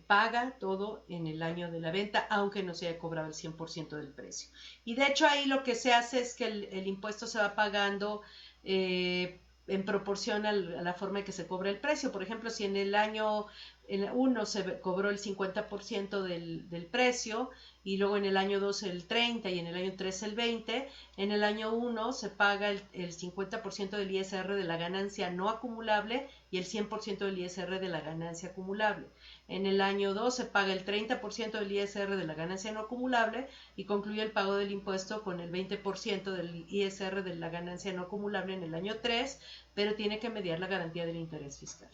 paga todo en el año de la venta, aunque no se haya cobrado el 100% del precio. Y de hecho ahí lo que se hace es que el impuesto se va pagando en proporción a la forma en que se cobra el precio. Por ejemplo, si en el año 1 se cobró el 50% del precio, y luego en el año 2 el 30% y en el año 3 el 20%, en el año 1 se paga el 50% del ISR de la ganancia no acumulable y el 100% del ISR de la ganancia acumulable. En el año 2 se paga el 30% del ISR de la ganancia no acumulable y concluye el pago del impuesto con el 20% del ISR de la ganancia no acumulable en el año 3, pero tiene que mediar la garantía del interés fiscal.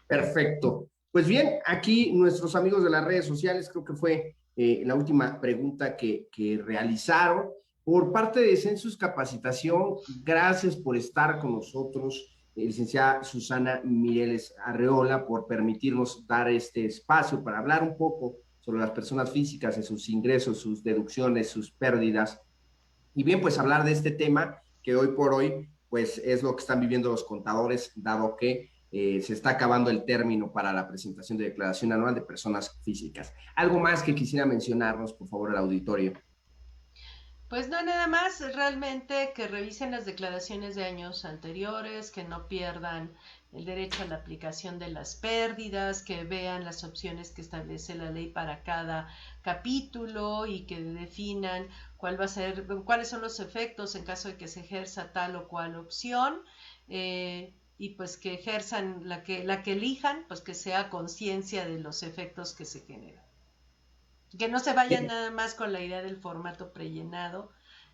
Perfecto. Pues bien, aquí nuestros amigos de las redes sociales, creo que fue la última pregunta que realizaron. Por parte de Census Capacitación, gracias por estar con nosotros, licenciada Susana Mireles Arreola, por permitirnos dar este espacio para hablar un poco sobre las personas físicas y sus ingresos, sus deducciones, sus pérdidas. Y bien, pues hablar de este tema que hoy por hoy, pues es lo que están viviendo los contadores, dado que se está acabando el término para la presentación de declaración anual de personas físicas. ¿Algo más que quisiera mencionarnos, por favor, al auditorio? Pues no, nada más, realmente que revisen las declaraciones de años anteriores, que no pierdan el derecho a la aplicación de las pérdidas, que vean las opciones que establece la ley para cada capítulo y que definan cuáles son los efectos en caso de que se ejerza tal o cual opción. Y pues que ejerzan la que elijan, pues que sea conciencia de los efectos que se generan. Que no se vayan nada más con la idea del formato prellenado.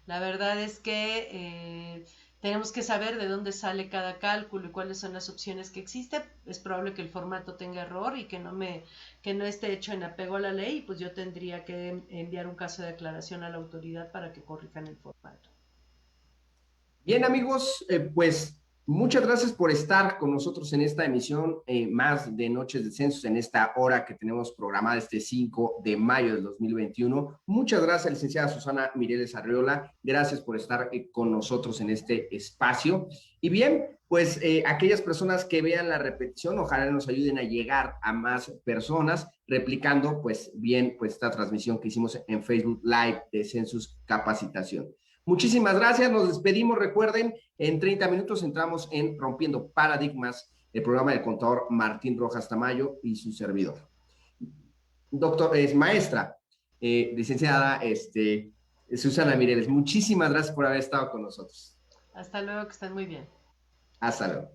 La verdad es que tenemos que saber de dónde sale cada cálculo y cuáles son las opciones que existen. Es probable que el formato tenga error y que no esté hecho en apego a la ley, y pues yo tendría que enviar un caso de aclaración a la autoridad para que corrijan el formato. Bien, amigos, pues muchas gracias por estar con nosotros en esta emisión más de Noches de Census, en esta hora que tenemos programada este 5 de mayo del 2021. Muchas gracias, licenciada Susana Mireles Arreola. Gracias por estar con nosotros en este espacio. Y bien, pues aquellas personas que vean la repetición, ojalá nos ayuden a llegar a más personas, replicando, pues bien, pues esta transmisión que hicimos en Facebook Live de Census Capacitación. Muchísimas gracias, nos despedimos. Recuerden, en 30 minutos entramos en Rompiendo Paradigmas, el programa del contador Martín Rojas Tamayo y su servidor. Maestra, licenciada Susana Mireles, muchísimas gracias por haber estado con nosotros. Hasta luego, que estén muy bien. Hasta luego.